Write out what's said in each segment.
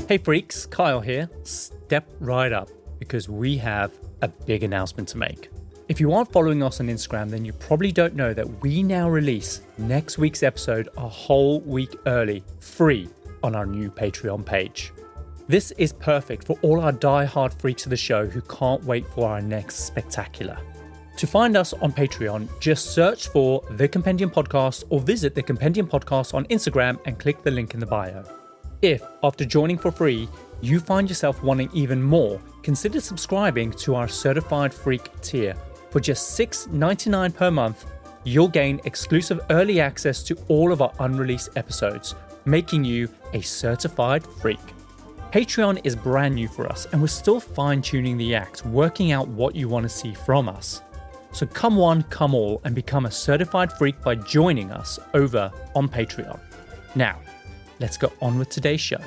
Hey freaks, Kyle here. Step right up because we have a big announcement to make. If you aren't following us on Instagram, then you probably don't know that we now release next week's episode a whole week early, free, on our new Patreon page. This is perfect for all our die-hard freaks of the show who can't wait for our next spectacular. To find us on Patreon, just search for The Compendium Podcast or visit The Compendium Podcast on Instagram and click the link in the bio. If, after joining for free, you find yourself wanting even more, consider subscribing to our Certified Freak tier. For just $6.99 per month, you'll gain exclusive early access to all of our unreleased episodes, making you a certified freak. Patreon is brand new for us, and we're still fine-tuning the act, working out what you want to see from us. So come one, come all, and become a certified freak by joining us over on Patreon. Now, let's go on with today's show.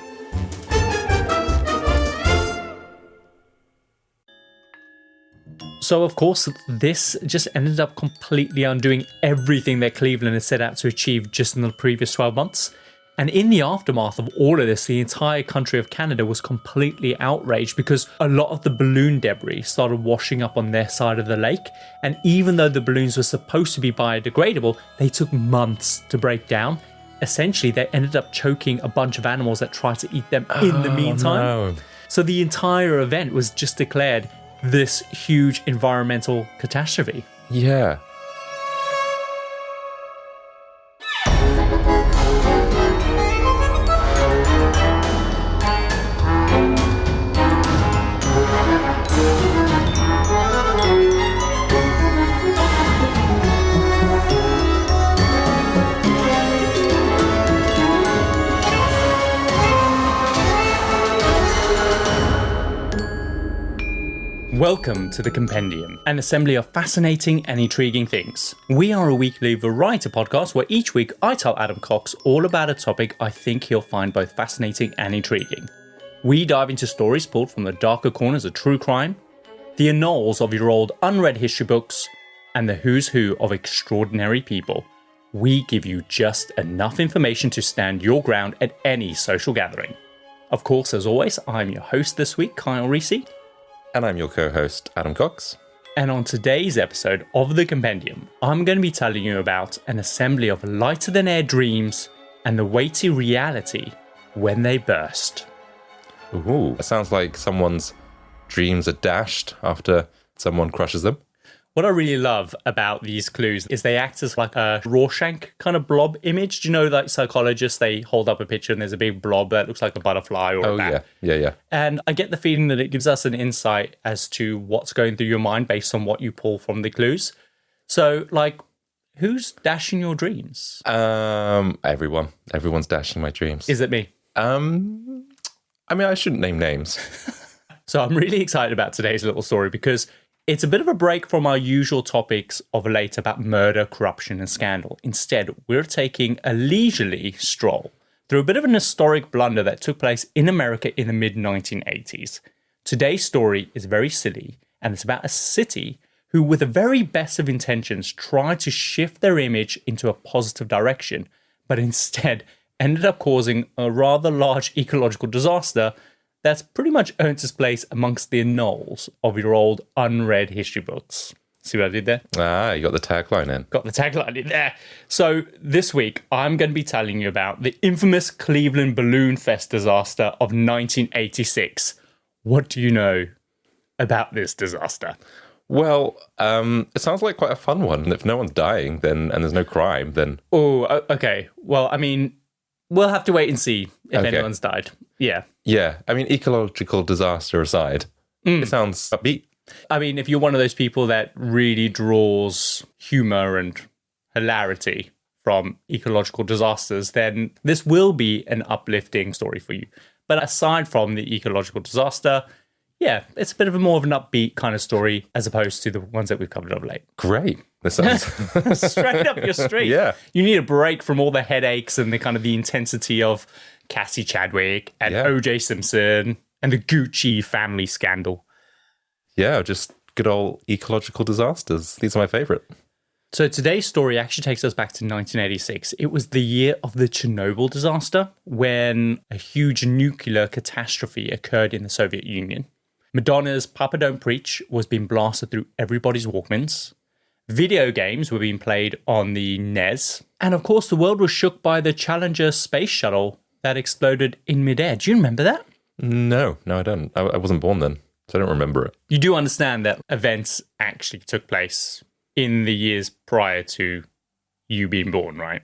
So, of course, this just ended up completely undoing everything that Cleveland had set out to achieve just in the previous 12 months. And in the aftermath of all of this, the entire country of Canada was completely outraged because a lot of the balloon debris started washing up on their side of the lake. And even though the balloons were supposed to be biodegradable, they took months to break down. Essentially, they ended up choking a bunch of animals that tried to eat them in the meantime. No. So the entire event was just declared this huge environmental catastrophe. Yeah. Welcome to The Compendium, an assembly of fascinating and intriguing things. We are a weekly variety podcast where each week I tell Adam Cox all about a topic I think he'll find both fascinating and intriguing. We dive into stories pulled from the darker corners of true crime, the annals of your old unread history books, and the who's who of extraordinary people. We give you just enough information to stand your ground at any social gathering. Of course, as always, I'm your host this week, Kyle Reese. And I'm your co-host, Adam Cox. And on today's episode of The Compendium, I'm going to be telling you about an assembly of lighter-than-air dreams and the weighty reality when they burst. Ooh, it sounds like someone's dreams are dashed after someone crushes them. What I really love about these clues is they act as like a Rorschach kind of blob image. Do you know, like psychologists, they hold up a picture and there's a big blob that looks like a butterfly or a bat. Yeah. And I get the feeling that it gives us an insight as to what's going through your mind based on what you pull from the clues. So, like, who's dashing your dreams? Everyone. Everyone's dashing my dreams. Is it me? I mean, I shouldn't name names. So I'm really excited about today's little story because it's a bit of a break from our usual topics of late about murder, corruption, and scandal. Instead, we're taking a leisurely stroll through a bit of an historic blunder that took place in America in the mid-1980s. Today's story is very silly, and it's about a city who, with the very best of intentions, tried to shift their image into a positive direction, but instead ended up causing a rather large ecological disaster that's pretty much earned its place amongst the annals of your old unread history books. See what I did there? Ah, you got the tagline in. Got the tagline in there. So this week, I'm going to be telling you about the infamous Cleveland Balloonfest disaster of 1986. What do you know about this disaster? Well, it sounds like quite a fun one. If no one's dying then and there's no crime, then... Oh, okay. Well, I mean, we'll have to wait and see if anyone's died. Yeah. Yeah, I mean, ecological disaster aside, it sounds upbeat. I mean, if you're one of those people that really draws humor and hilarity from ecological disasters, then this will be an uplifting story for you. But aside from the ecological disaster, yeah, it's a bit of more of an upbeat kind of story as opposed to the ones that we've covered of late. Great. This sounds straight up your street. Yeah. You need a break from all the headaches and the kind of the intensity of Cassie Chadwick and O.J. Simpson and the Gucci family scandal. Yeah, just good old ecological disasters. These are my favorite. So today's story actually takes us back to 1986. It was the year of the Chernobyl disaster when a huge nuclear catastrophe occurred in the Soviet Union. Madonna's Papa Don't Preach was being blasted through everybody's Walkmans. Video games were being played on the NES. And of course, the world was shook by the Challenger space shuttle that exploded in midair. Do you remember that? No, I don't. I wasn't born then, so I don't remember it. You do understand that events actually took place in the years prior to you being born, right?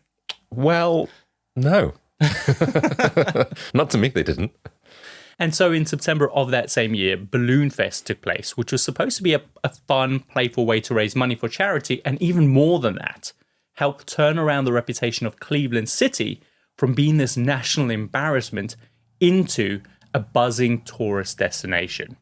Well, no. Not to me, they didn't. And so in September of that same year, Balloonfest took place, which was supposed to be a fun, playful way to raise money for charity, and even more than that, help turn around the reputation of Cleveland City from being this national embarrassment into a buzzing tourist destination.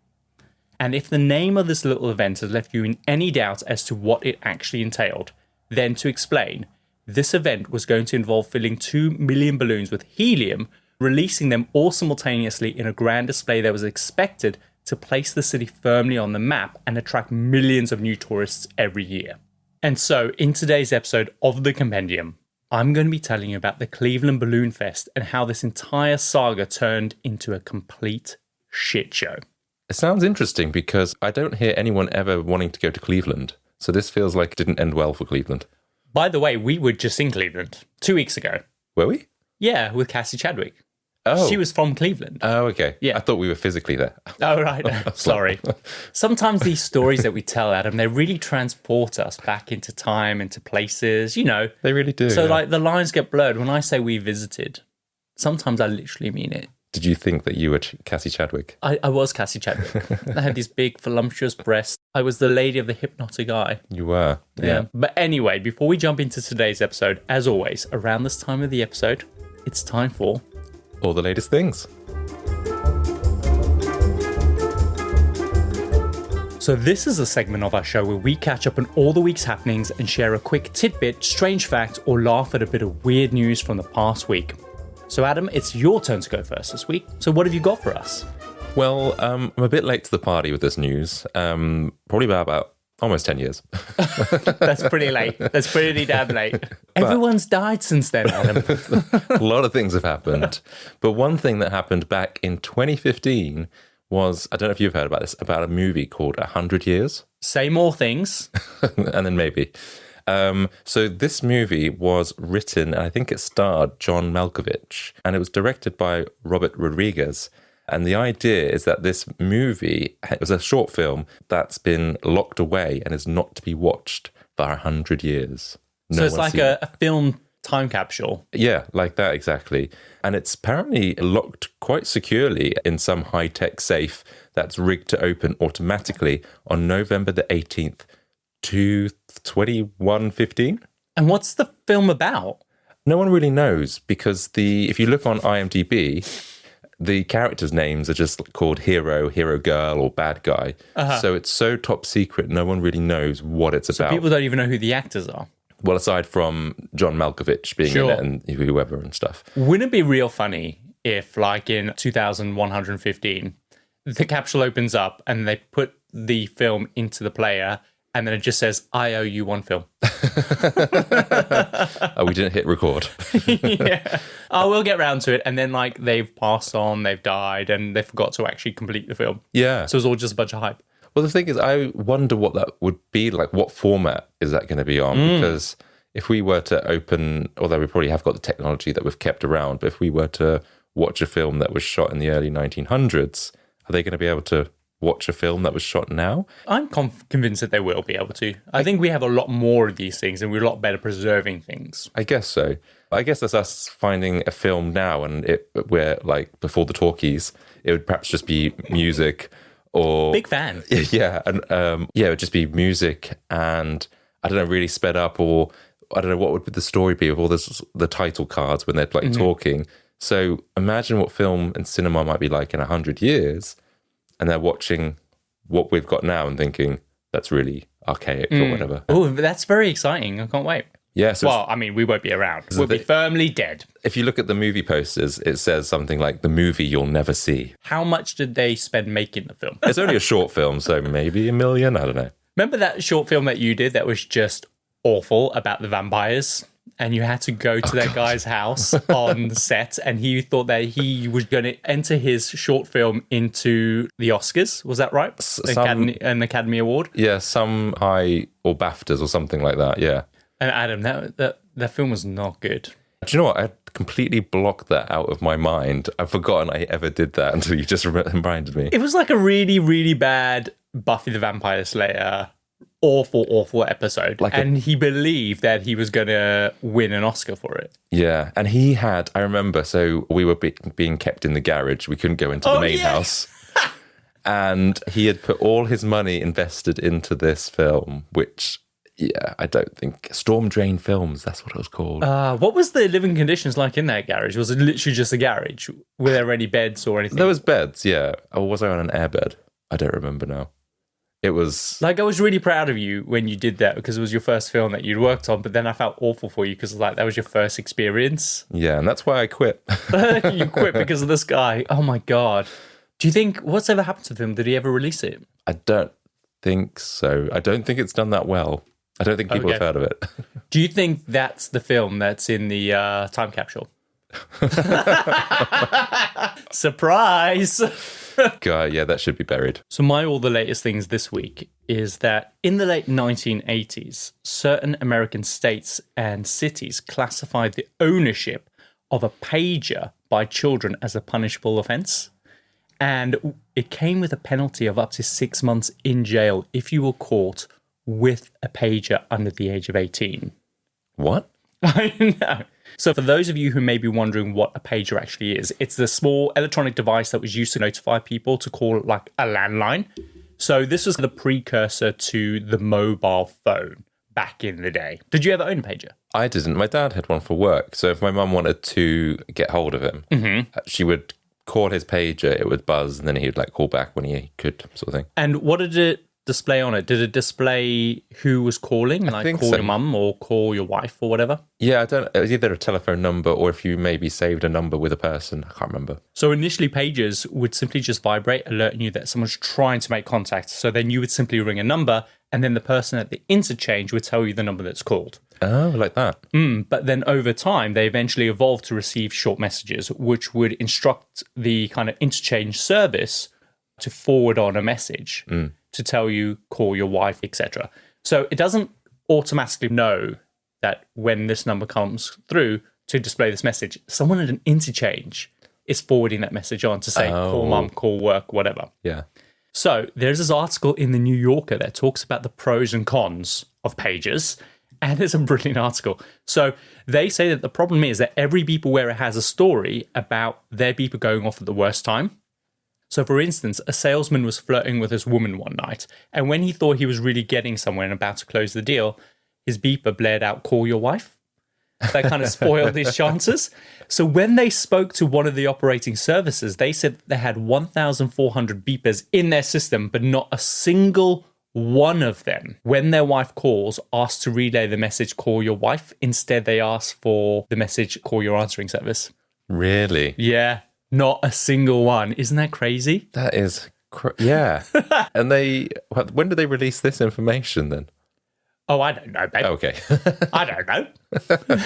And if the name of this little event has left you in any doubt as to what it actually entailed, then to explain, this event was going to involve filling 2 million balloons with helium, releasing them all simultaneously in a grand display that was expected to place the city firmly on the map and attract millions of new tourists every year. And so, in today's episode of the Compendium, I'm going to be telling you about the Cleveland Balloon Fest and how this entire saga turned into a complete shit show. It sounds interesting because I don't hear anyone ever wanting to go to Cleveland. So this feels like it didn't end well for Cleveland. By the way, we were just in Cleveland 2 weeks ago. Were we? Yeah, with Cassie Chadwick. Oh. She was from Cleveland. Oh, okay. Yeah. I thought we were physically there. Oh, right. Sorry. Sometimes these stories that we tell, Adam, they really transport us back into time, into places, you know. They really do. So, like, the lines get blurred. When I say we visited, sometimes I literally mean it. Did you think that you were Cassie Chadwick? I was Cassie Chadwick. I had these big, voluptuous breasts. I was the lady of the hypnotic eye. You were. Yeah. But anyway, before we jump into today's episode, as always, around this time of the episode, it's time for all the latest things. So this is a segment of our show where we catch up on all the week's happenings and share a quick tidbit, strange fact, or laugh at a bit of weird news from the past week. So Adam, it's your turn to go first this week. So what have you got for us? Well, I'm a bit late to the party with this news. Probably about almost 10 years. That's pretty late. That's pretty damn late. Everyone's died since then, Adam. A lot of things have happened. But one thing that happened back in 2015 was, I don't know if you've heard about this, about a movie called 100 Years. Say more things. And then maybe. So this movie was written, and I think it starred John Malkovich, and it was directed by Robert Rodriguez. And the idea is that this movie was a short film that's been locked away and is not to be watched for 100 years. So it's like a film time capsule. Yeah, like that, exactly. And it's apparently locked quite securely in some high-tech safe that's rigged to open automatically on November the 18th to 2115. And what's the film about? No one really knows because if you look on IMDb, the characters' names are just called hero, hero girl, or bad guy. Uh-huh. So it's so top secret, no one really knows what it's about. People don't even know who the actors are. Well, aside from John Malkovich being in it and whoever and stuff. Wouldn't it be real funny if, like in 2115, the capsule opens up and they put the film into the player and then it just says, I owe you one film. Oh, we didn't hit record. Yeah. Oh, we'll get round to it. And then, like, they've passed on, they've died, and they forgot to actually complete the film. Yeah. So it's all just a bunch of hype. Well, the thing is, I wonder what that would be like. What format is that going to be on? Because if we were to open, although we probably have got the technology that we've kept around, but if we were to watch a film that was shot in the early 1900s, are they going to be able to watch a film that was shot now? I'm convinced that they will be able to. I think we have a lot more of these things and we're a lot better preserving things. I guess so. I guess that's us finding a film now and we're like before the talkies, it would perhaps just be music or... Big fan. Yeah. And it would just be music and I don't know, really sped up, or I don't know what would the story be of all the title cards when they're like talking. So imagine what film and cinema might be like in 100 years. And they're watching what we've got now and thinking, that's really archaic or whatever. Oh, that's very exciting. I can't wait. Yeah. So well, I mean, we won't be around. We'll be firmly dead. If you look at the movie posters, it says something like, the movie you'll never see. How much did they spend making the film? It's only a short film, so maybe $1 million. I don't know. Remember that short film that you did that was just awful about the vampires. And you had to go to that guy's house on set, and he thought that he was going to enter his short film into the Oscars. Was that right? An Academy Award? Yeah, some high or BAFTAs or something like that, yeah. And Adam, that film was not good. Do you know what? I completely blocked that out of my mind. I've forgotten I ever did that until you just reminded me. It was like a really, really bad Buffy the Vampire Slayer awful episode, and he believed that he was going to win an Oscar for it. Yeah, and he had, I remember, so we were being kept in the garage. We couldn't go into the main house. And he had put all his money invested into this film, which, yeah, I don't think... Storm Drain Films, that's what it was called. What was the living conditions like in that garage? Was it literally just a garage? Were there any beds or anything? There was beds, yeah. Or was I on an airbed? I don't remember now. It was... Like, I was really proud of you when you did that because it was your first film that you'd worked on, but then I felt awful for you because, like, that was your first experience. Yeah, and that's why I quit. You quit because of this guy. Oh, my God. Do you think... What's ever happened to the film? Did he ever release it? I don't think so. I don't think it's done that well. I don't think people have heard of it. Do you think that's the film that's in the time capsule? Surprise! God, yeah, that should be buried. So all the latest things this week is that in the late 1980s, certain American states and cities classified the ownership of a pager by children as a punishable offense. And it came with a penalty of up to 6 months in jail if you were caught with a pager under the age of 18. What? I know. So for those of you who may be wondering what a pager actually is, it's the small electronic device that was used to notify people to call like a landline. So this was the precursor to the mobile phone back in the day. Did you ever own a pager? I didn't. My dad had one for work. So if my mum wanted to get hold of him, she would call his pager, it would buzz, and then he'd like call back when he could, sort of thing. And what did it display on it? Did it display who was calling? Like call your mum or call your wife or whatever? Yeah, it was either a telephone number or if you maybe saved a number with a person. I can't remember. So initially pagers would simply just vibrate, alerting you that someone's trying to make contact. So then you would simply ring a number and then the person at the interchange would tell you the number that's called. Oh, like that. But then over time, they eventually evolved to receive short messages, which would instruct the kind of interchange service to forward on a message to tell you, call your wife, etc. So it doesn't automatically know that when this number comes through to display this message, someone at an interchange is forwarding that message on to say, call mum, call work, whatever. Yeah. So there's this article in the New Yorker that talks about the pros and cons of pagers, and it's a brilliant article. So they say that the problem is that every beeper wearer has a story about their beeper going off at the worst time. So, for instance, a salesman was flirting with this woman one night, and when he thought he was really getting somewhere and about to close the deal, his beeper blared out, call your wife. That kind of spoiled his chances. So when they spoke to one of the operating services, they said they had 1,400 beepers in their system, but not a single one of them, when their wife calls, asked to relay the message, call your wife. Instead, they asked for the message, call your answering service. Really? Yeah. Not a single one. Isn't that crazy? That is, yeah. And when did they release this information then? Oh, I don't know, babe. Okay. I don't know.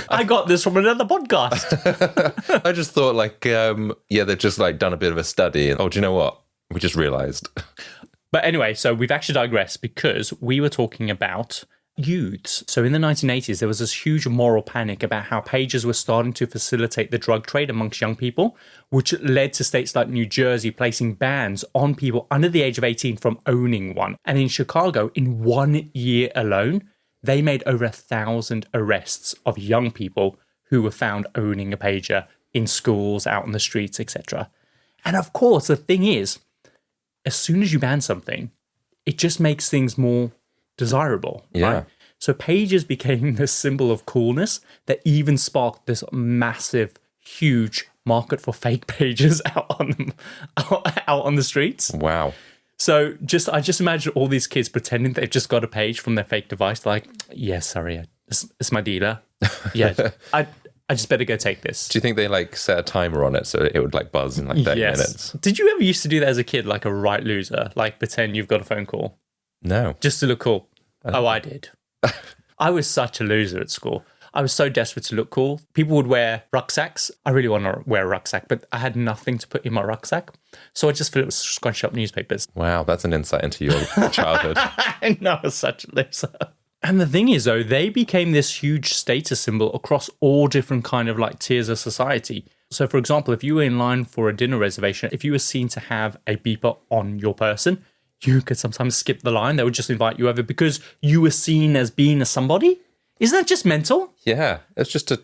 I got this from another podcast. I just thought they've just done a bit of a study and, do you know what? We just realised. But anyway, so we've actually digressed because we were talking about youths. So in the 1980s, there was this huge moral panic about how pagers were starting to facilitate the drug trade amongst young people, which led to states like New Jersey placing bans on people under the age of 18 from owning one. And in Chicago, in 1 year alone, they made over 1,000 arrests of young people who were found owning a pager in schools, out on the streets, etc. And of course, the thing is, as soon as you ban something, it just makes things more desirable. Yeah. Right? So pagers became this symbol of coolness that even sparked this massive, huge market for fake pagers out on the streets. Wow. So I just imagine all these kids pretending they've just got a page from their fake device, like, yeah, sorry, it's my dealer. Yeah, I just better go take this. Do you think they set a timer on it so it would buzz in 30 minutes? Did you ever used to do that as a kid, like a right loser, like pretend you've got a phone call? No. Just to look cool. Oh, I did. I was such a loser at school. I was so desperate to look cool. People would wear rucksacks. I really want to wear a rucksack, but I had nothing to put in my rucksack. So I just filled it with scrunched up newspapers. Wow, that's an insight into your childhood. I know, I was such a loser. And the thing is, though, they became this huge status symbol across all different kind of like tiers of society. So, for example, if you were in line for a dinner reservation, if you were seen to have a beeper on your person, you could sometimes skip the line. They would just invite you over because you were seen as being a somebody. Isn't that just mental? Yeah, it's just a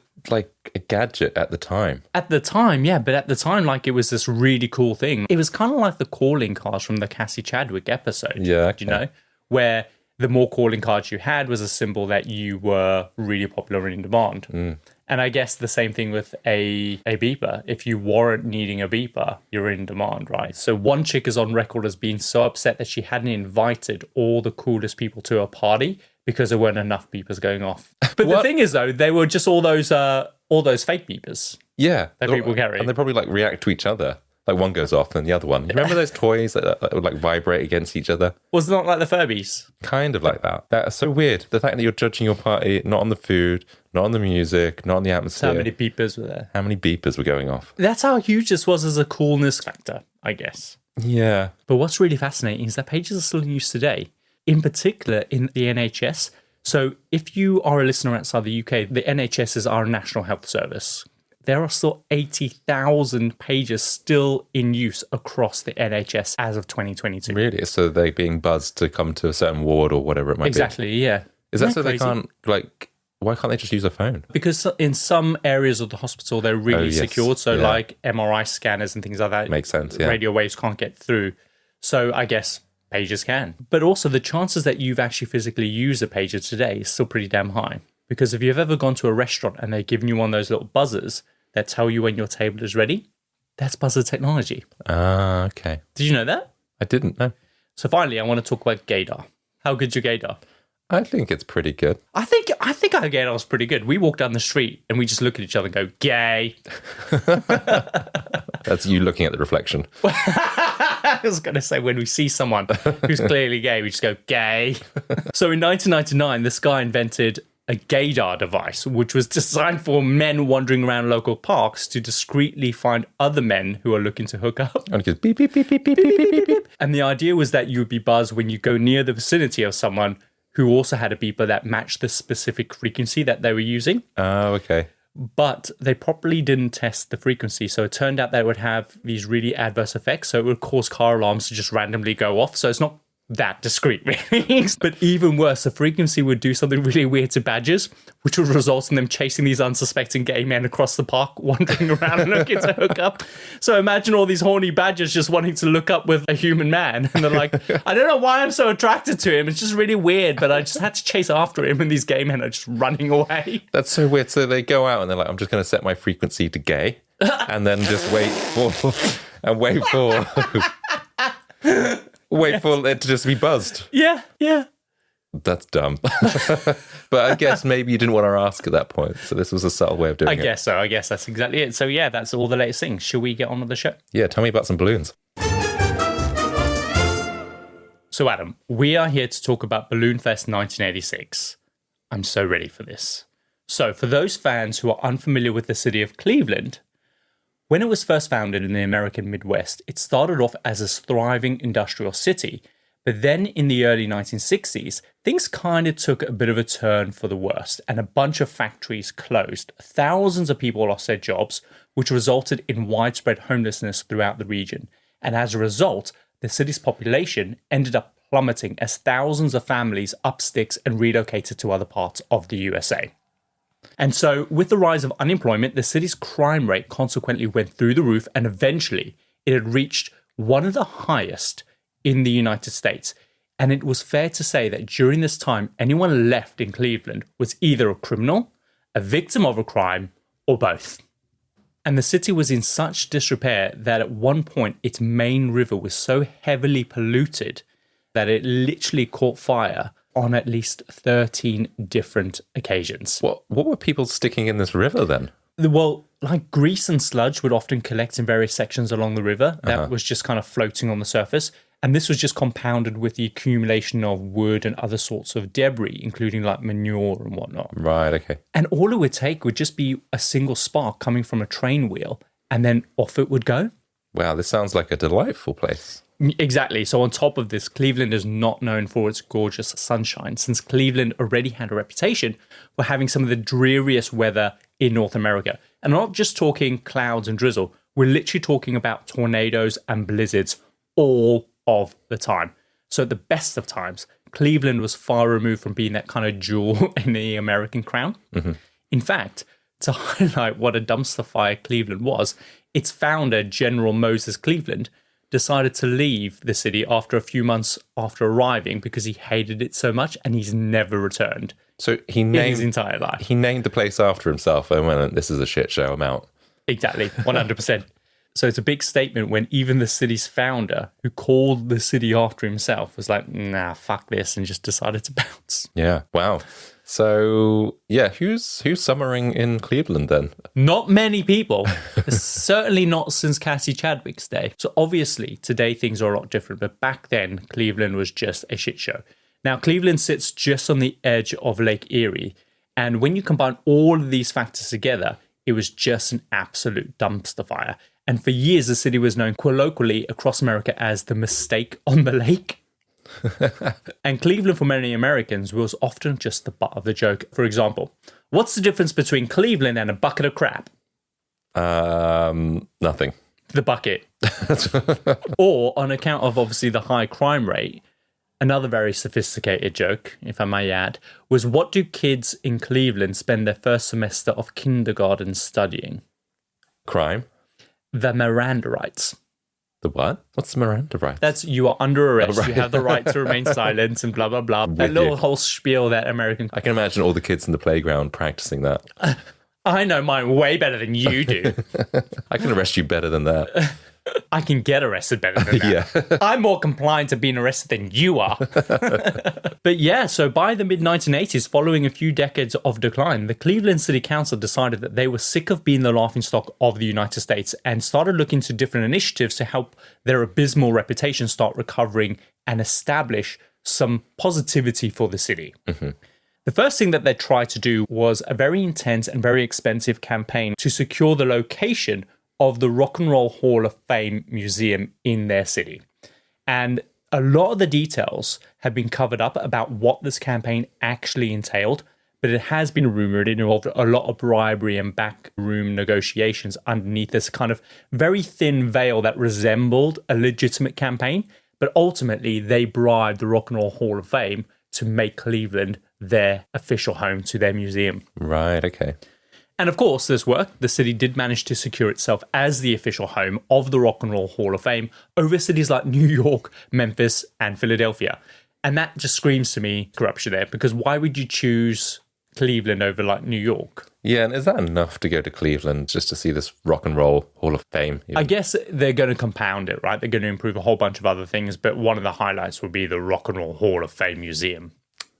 gadget at the time. At the time, yeah. But at the time, like, it was this really cool thing. It was kind of like the calling cards from the Cassie Chadwick episode. Yeah, okay. You know, where the more calling cards you had was a symbol that you were really popular and in demand. And I guess the same thing with a beeper. If you weren't needing a beeper, you're in demand, right? So one chick is on record as being so upset that she hadn't invited all the coolest people to a party because there weren't enough beepers going off. But the thing is, though, they were just all those fake beepers. Yeah. That people carry. And they probably like react to each other. Like one goes off and the other one. You remember those toys that would like vibrate against each other? Was it not like the Furbies? Kind of like that. That's so weird. The fact that you're judging your party not on the food, not on the music, not on the atmosphere. How many beepers were there? How many beepers were going off? That's how huge this was as a coolness factor, I guess. Yeah. But what's really fascinating is that pages are still in use today, in particular in the NHS. So if you are a listener outside the UK, the NHS is our National Health Service. There are still 80,000 pages still in use across the NHS as of 2022. Really? So they're being buzzed to come to a certain ward or whatever it might be? Exactly, yeah. Is that so crazy? They can't, like, why can't they just use a phone? Because in some areas of the hospital, they're really secured. So like MRI scanners and things like that. Makes sense, yeah. Radio waves can't get through. So I guess pages can. But also the chances that you've actually physically used a pager today is still pretty damn high. Because if you've ever gone to a restaurant and they've given you one of those little buzzers that tell you when your table is ready, that's buzzer technology. Ah, okay. Did you know that? I didn't know. So finally, I want to talk about gaydar. How good's your gaydar? I think it's pretty good. I think our gaydar is pretty good. We walk down the street and we just look at each other and go, gay. That's you looking at the reflection. I was going to say, when we see someone who's clearly gay, we just go, gay. So in 1999, this guy invented a gaydar device, which was designed for men wandering around local parks to discreetly find other men who are looking to hook up. And it goes beep, beep, beep, beep, beep, beep, beep, beep, beep. And the idea was that you would be buzzed when you go near the vicinity of someone who also had a beeper that matched the specific frequency that they were using. Oh, okay. But they probably didn't test the frequency. So it turned out that it would have these really adverse effects. So it would cause car alarms to just randomly go off. So it's not that discreet, really. But even worse, the frequency would do something really weird to badgers, which would result in them chasing these unsuspecting gay men across the park, wandering around and looking to hook up. So imagine all these horny badgers just wanting to look up with a human man. And they're like, I don't know why I'm so attracted to him. It's just really weird, but I just had to chase after him and these gay men are just running away. That's so weird. So they go out and they're like, I'm just going to set my frequency to gay and then just wait for it to just be buzzed. Yeah. That's dumb. But I guess maybe you didn't want to ask at that point. So this was a subtle way of doing it. I guess so. I guess that's exactly it. So yeah, that's all the latest things. Should we get on with the show? Yeah, tell me about some balloons. So Adam, we are here to talk about Balloonfest 1986. I'm so ready for this. So for those fans who are unfamiliar with the city of Cleveland, when it was first founded in the American Midwest, it started off as a thriving industrial city. But then in the early 1960s, things kind of took a bit of a turn for the worst, and a bunch of factories closed. Thousands of people lost their jobs, which resulted in widespread homelessness throughout the region. And as a result, the city's population ended up plummeting as thousands of families upped sticks and relocated to other parts of the USA. And so, with the rise of unemployment, the city's crime rate consequently went through the roof, and eventually it had reached one of the highest in the United States. And it was fair to say that during this time, anyone left in Cleveland was either a criminal, a victim of a crime, or both. And the city was in such disrepair that at one point its main river was so heavily polluted that it literally caught fire on at least 13 different occasions. What were people sticking in this river then? Well, like grease and sludge would often collect in various sections along the river that was just kind of floating on the surface. And this was just compounded with the accumulation of wood and other sorts of debris, including like manure and whatnot. Right, okay. And all it would take would just be a single spark coming from a train wheel, and then off it would go. Wow, this sounds like a delightful place. Exactly. So on top of this, Cleveland is not known for its gorgeous sunshine, since Cleveland already had a reputation for having some of the dreariest weather in North America. And I'm not just talking clouds and drizzle. We're literally talking about tornadoes and blizzards all of the time. So at the best of times, Cleveland was far removed from being that kind of jewel in the American crown. Mm-hmm. In fact, to highlight what a dumpster fire Cleveland was, its founder, General Moses Cleveland, decided to leave the city after a few months after arriving because he hated it so much, and he's never returned. So he named his entire life. He named the place after himself and went, "This is a shit show, I'm out." Exactly, 100%. So it's a big statement when even the city's founder, who called the city after himself, was like, nah, fuck this, and just decided to bounce. Yeah, wow. So, yeah, who's summering in Cleveland then? Not many people. Certainly not since Cassie Chadwick's day. So obviously, today things are a lot different, but back then, Cleveland was just a shit show. Now, Cleveland sits just on the edge of Lake Erie, and when you combine all of these factors together, it was just an absolute dumpster fire. And for years, the city was known colloquially across America as the mistake on the lake. And Cleveland, for many Americans, was often just the butt of the joke. For example, what's the difference between Cleveland and a bucket of crap? Nothing. The bucket. Or, on account of obviously the high crime rate, another very sophisticated joke, if I may add, was what do kids in Cleveland spend their first semester of kindergarten studying? Crime. The Miranda rights. The what? What's the Miranda rights? That's you are under arrest. Oh, right. You have the right to remain silent and blah, blah, blah. That little whole spiel that American... I can imagine all the kids in the playground practicing that. I know mine way better than you do. I can arrest you better than that. I can get arrested better than that. Yeah. I'm more compliant to being arrested than you are. But yeah, so by the mid-1980s, following a few decades of decline, the Cleveland City Council decided that they were sick of being the laughingstock of the United States and started looking to different initiatives to help their abysmal reputation start recovering and establish some positivity for the city. Mm-hmm. The first thing that they tried to do was a very intense and very expensive campaign to secure the location of the Rock and Roll Hall of Fame Museum in their city. And a lot of the details have been covered up about what this campaign actually entailed, but it has been rumored it involved a lot of bribery and backroom negotiations underneath this kind of very thin veil that resembled a legitimate campaign, but ultimately they bribed the Rock and Roll Hall of Fame to make Cleveland their official home to their museum. Right, okay. And of course, this worked. The city did manage to secure itself as the official home of the Rock and Roll Hall of Fame over cities like New York, Memphis, and Philadelphia. And that just screams to me corruption there, because why would you choose Cleveland over like New York? Yeah, and is that enough to go to Cleveland just to see this Rock and Roll Hall of Fame? I guess they're going to compound it, right? They're going to improve a whole bunch of other things, but one of the highlights would be the Rock and Roll Hall of Fame Museum.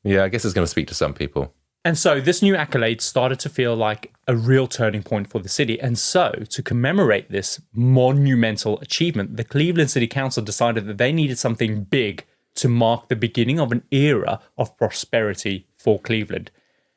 Yeah, I guess it's going to speak to some people. And so this new accolade started to feel like a real turning point for the city. And so to commemorate this monumental achievement, the Cleveland City Council decided that they needed something big to mark the beginning of an era of prosperity for Cleveland.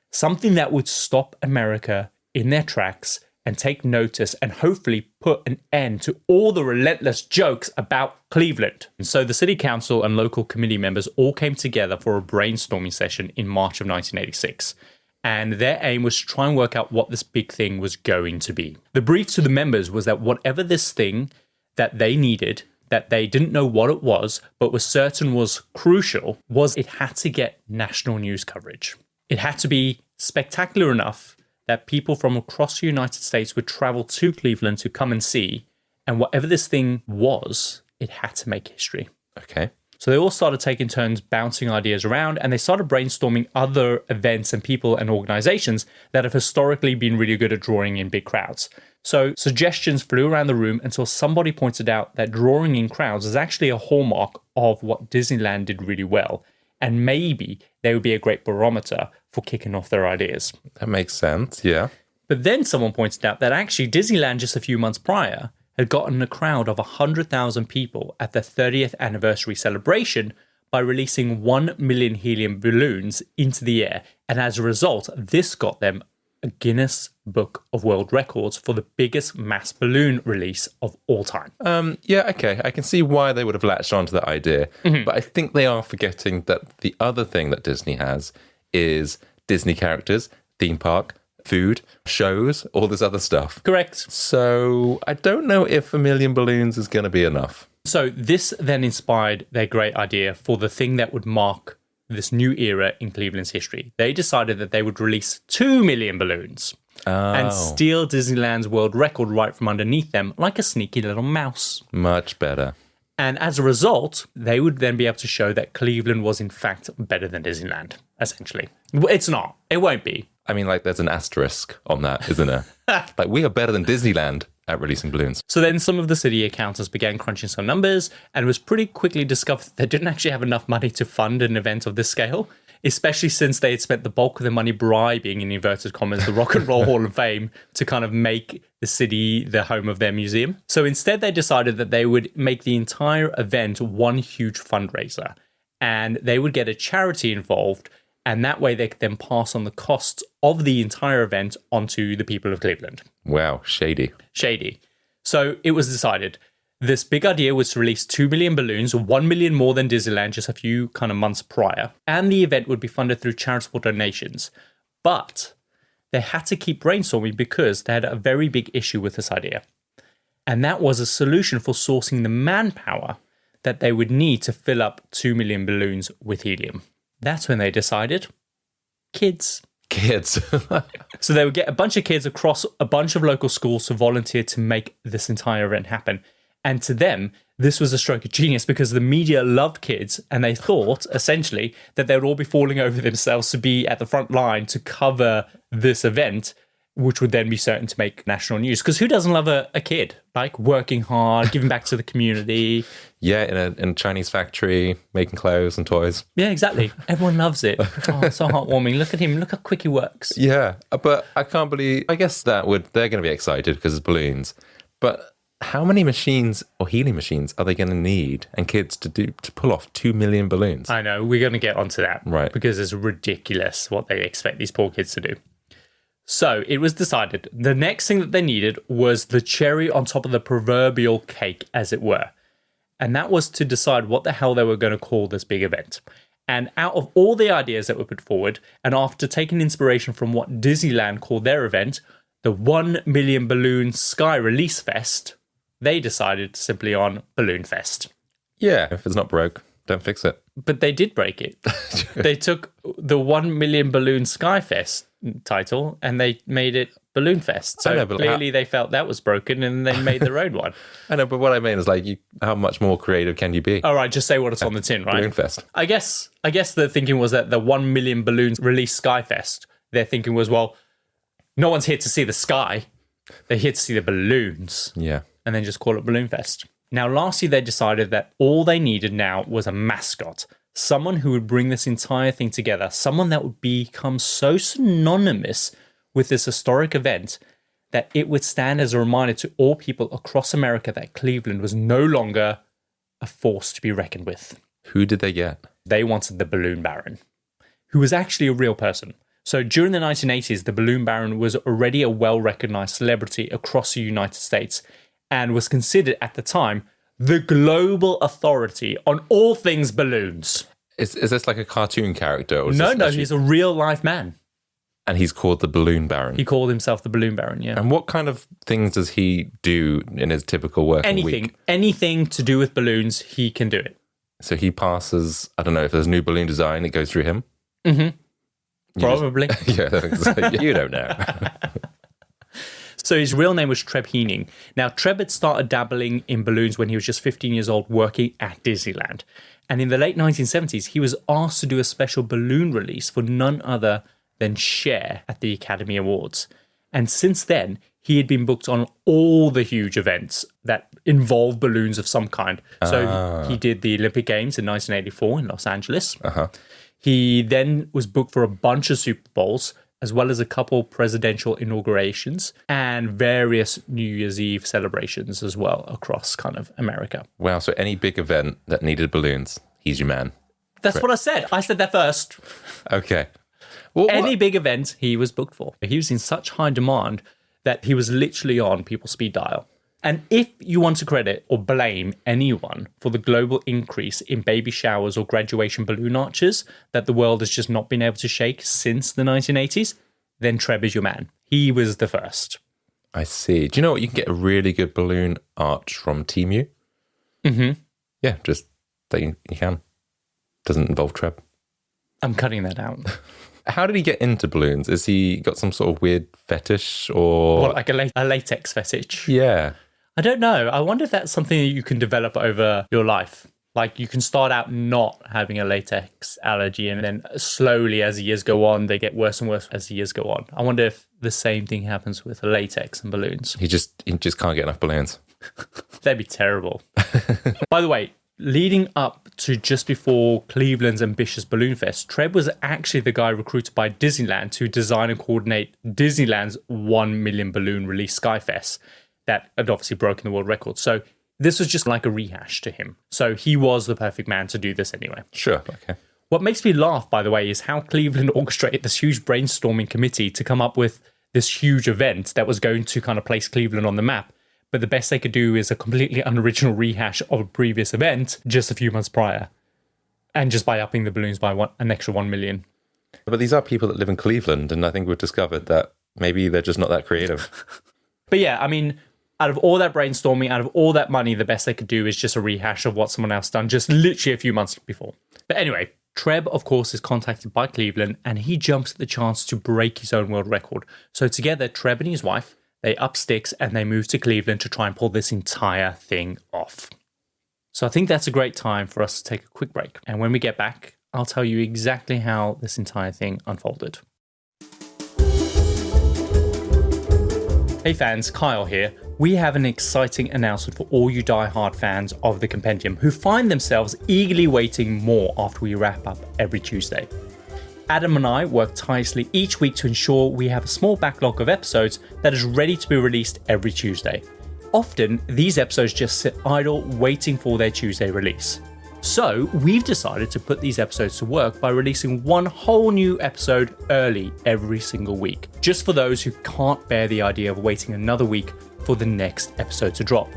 Something that would stop America in their tracks and take notice and hopefully put an end to all the relentless jokes about Cleveland. And so the city council and local committee members all came together for a brainstorming session in March of 1986. And their aim was to try and work out what this big thing was going to be. The brief to the members was that whatever this thing that they needed, that they didn't know what it was, but was certain was crucial, was it had to get national news coverage. It had to be spectacular enough that people from across the United States would travel to Cleveland to come and see. And whatever this thing was, it had to make history. Okay. So they all started taking turns bouncing ideas around, and they started brainstorming other events and people and organizations that have historically been really good at drawing in big crowds. So suggestions flew around the room until somebody pointed out that drawing in crowds is actually a hallmark of what Disneyland did really well. And maybe they would be a great barometer for kicking off their ideas. That makes sense, yeah. But then someone pointed out that actually Disneyland just a few months prior had gotten a crowd of 100,000 people at the 30th anniversary celebration by releasing 1 million helium balloons into the air. And as a result, this got them a Guinness Book of World Records for the biggest mass balloon release of all time. Yeah, okay. I can see why they would have latched onto that idea. But I think they are forgetting that the other thing that Disney has is Disney characters, theme park, food, shows, all this other stuff. Correct. So I don't know if 1 million balloons is going to be enough. So this then inspired their great idea for the thing that would mark this new era in Cleveland's history. They decided that they would release 2 million balloons and steal Disneyland's world record right from underneath them like a sneaky little mouse. Much better. And as a result, they would then be able to show that Cleveland was in fact better than Disneyland, essentially. It's not. It won't be. I mean, like, there's an asterisk on that, isn't there? Like, we are better than Disneyland at releasing balloons. So then some of the city accountants began crunching some numbers, and it was pretty quickly discovered that they didn't actually have enough money to fund an event of this scale, especially since they had spent the bulk of their money bribing, in inverted commas, the Rock and Roll Hall of Fame to kind of make the city the home of their museum. So instead, they decided that they would make the entire event one huge fundraiser, and they would get a charity involved, and that way they could then pass on the costs of the entire event onto the people of Cleveland. Wow, shady. Shady. So it was decided. This big idea was to release 2 million balloons, 1 million more than Disneyland just a few kind of months prior, and the event would be funded through charitable donations. But they had to keep brainstorming because they had a very big issue with this idea. And that was a solution for sourcing the manpower that they would need to fill up 2 million balloons with helium. That's when they decided, kids. So they would get a bunch of kids across a bunch of local schools to volunteer to make this entire event happen. And to them, this was a stroke of genius because the media loved kids and they thought, essentially, that they would all be falling over themselves to be at the front line to cover this event, which would then be certain to make national news. Because who doesn't love a kid? Like, working hard, giving back to the community. Yeah, in a Chinese factory, making clothes and toys. Yeah, exactly. Everyone loves it. Oh, it's so heartwarming. Look at him. Look how quick he works. Yeah, but I can't believe... I guess they're going to be excited because it's balloons. But how many machines or helium machines are they going to need and kids to pull off 2 million balloons? I know. We're going to get onto that. Right. Because it's ridiculous what they expect these poor kids to do. So it was decided the next thing that they needed was the cherry on top of the proverbial cake, as it were. And that was to decide what the hell they were going to call this big event. And out of all the ideas that were put forward, and after taking inspiration from what Disneyland called their event, the 1 million balloon sky release fest, they decided simply on Balloonfest. Yeah, if it's not broke, don't fix it. But they did break it. They took the 1 million balloon sky fest title and they made it Balloonfest. So clearly they felt that was broken and they made their own one. I know, but what I mean is, like, how much more creative can you be? All right, just say what it's on the tin, right? Balloonfest. I guess the thinking was that the 1 million balloons release Skyfest, their thinking was, well, no one's here to see the sky. They're here to see the balloons. Yeah. And then just call it Balloonfest. Now, lastly, they decided that all they needed now was a mascot. Someone who would bring this entire thing together. Someone that would become so synonymous with this historic event that it would stand as a reminder to all people across America that Cleveland was no longer a force to be reckoned with. Who did they get? They wanted the Balloon Baron, who was actually a real person. So during the 1980s, the Balloon Baron was already a well-recognized celebrity across the United States and was considered at the time the global authority on all things balloons. Is this like a cartoon character? Or is No, actually... he's a real-life man. And he's called the Balloon Baron. He called himself the Balloon Baron, yeah. And what kind of things does he do in his typical working week? Anything to do with balloons, he can do it. So he passes, I don't know, if there's a new balloon design, it goes through him? Mm-hmm. Probably. You don't know. So his real name was Treb Heening. Now, Treb had started dabbling in balloons when he was just 15 years old working at Disneyland. And in the late 1970s, he was asked to do a special balloon release for none other than Cher at the Academy Awards. And since then, he had been booked on all the huge events that involve balloons of some kind. So he did the Olympic Games in 1984 in Los Angeles. He then was booked for a bunch of Super Bowls, as well as a couple presidential inaugurations and various New Year's Eve celebrations as well across kind of America. Wow, so any big event that needed balloons, he's your man. That's what I said. I said that first. Okay. Well, Any big event he was booked for. He was in such high demand that he was literally on people's speed dial. And if you want to credit or blame anyone for the global increase in baby showers or graduation balloon arches that the world has just not been able to shake since the 1980s, then Treb is your man. He was the first. I see. Do you know what? You can get a really good balloon arch from Temu. Mm-hmm. Yeah, just that you can. Doesn't involve Treb. I'm cutting that out. How did he get into balloons? Is he got some sort of weird fetish or... What, like a latex fetish? Yeah. I don't know. I wonder if that's something that you can develop over your life. Like you can start out not having a latex allergy and then slowly as the years go on, they get worse and worse as the years go on. I wonder if the same thing happens with latex and balloons. He just can't get enough balloons. That'd be terrible. By the way, leading up to just before Cleveland's ambitious Balloonfest, Treb was actually the guy recruited by Disneyland to design and coordinate Disneyland's 1 million balloon release Skyfest that had obviously broken the world record. So this was just like a rehash to him. So he was the perfect man to do this anyway. Sure, okay. What makes me laugh, by the way, is how Cleveland orchestrated this huge brainstorming committee to come up with this huge event that was going to kind of place Cleveland on the map. But the best they could do is a completely unoriginal rehash of a previous event just a few months prior. And just by upping the balloons by an extra 1 million. But these are people that live in Cleveland, and I think we've discovered that maybe they're just not that creative. But yeah, I mean, out of all that brainstorming, out of all that money, the best they could do is just a rehash of what someone else done just literally a few months before. But anyway, Treb, of course, is contacted by Cleveland, and he jumps at the chance to break his own world record. So together, Treb and his wife, they up sticks and they move to Cleveland to try and pull this entire thing off. So I think that's a great time for us to take a quick break. And when we get back, I'll tell you exactly how this entire thing unfolded. Hey fans, Kyle here. We have an exciting announcement for all you die-hard fans of the Compendium who find themselves eagerly waiting more after we wrap up every Tuesday. Adam and I work tirelessly each week to ensure we have a small backlog of episodes that is ready to be released every Tuesday. Often, these episodes just sit idle waiting for their Tuesday release. So, we've decided to put these episodes to work by releasing one whole new episode early every single week, just for those who can't bear the idea of waiting another week for the next episode to drop.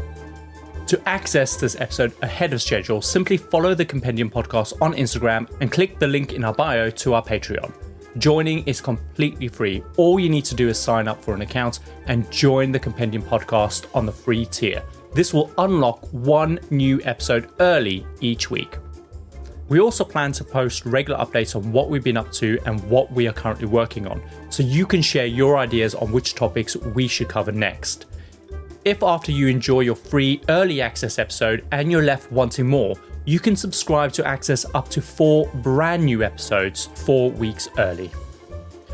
To access this episode ahead of schedule, simply follow the Compendium podcast on Instagram and click the link in our bio to our Patreon. Joining is completely free. All you need to do is sign up for an account and join the Compendium podcast on the free tier. This will unlock one new episode early each week. We also plan to post regular updates on what we've been up to and what we are currently working on, so you can share your ideas on which topics we should cover next. If after you enjoy your free early access episode and you're left wanting more, you can subscribe to access up to 4 brand new episodes 4 weeks early.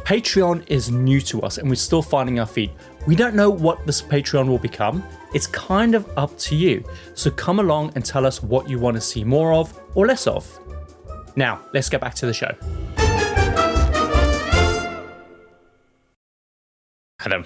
Patreon is new to us and we're still finding our feet. We don't know what this Patreon will become. It's kind of up to you. So come along and tell us what you want to see more of or less of. Now, let's get back to the show. Adam.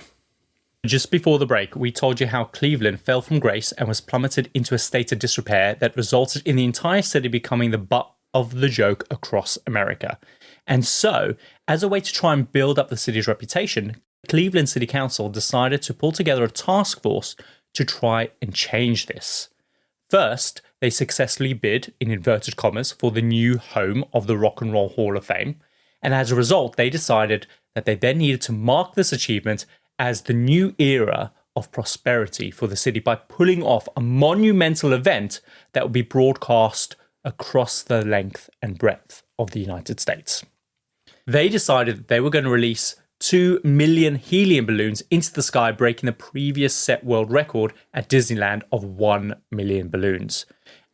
Just before the break, we told you how Cleveland fell from grace and was plummeted into a state of disrepair that resulted in the entire city becoming the butt of the joke across America. And so, as a way to try and build up the city's reputation, Cleveland City Council decided to pull together a task force to try and change this. First, they successfully bid, in inverted commas, for the new home of the Rock and Roll Hall of Fame. And as a result, they decided that they then needed to mark this achievement as the new era of prosperity for the city by pulling off a monumental event that would be broadcast across the length and breadth of the United States. They decided that they were going to release 2 million helium balloons into the sky, breaking the previous set world record at Disneyland of 1 million balloons.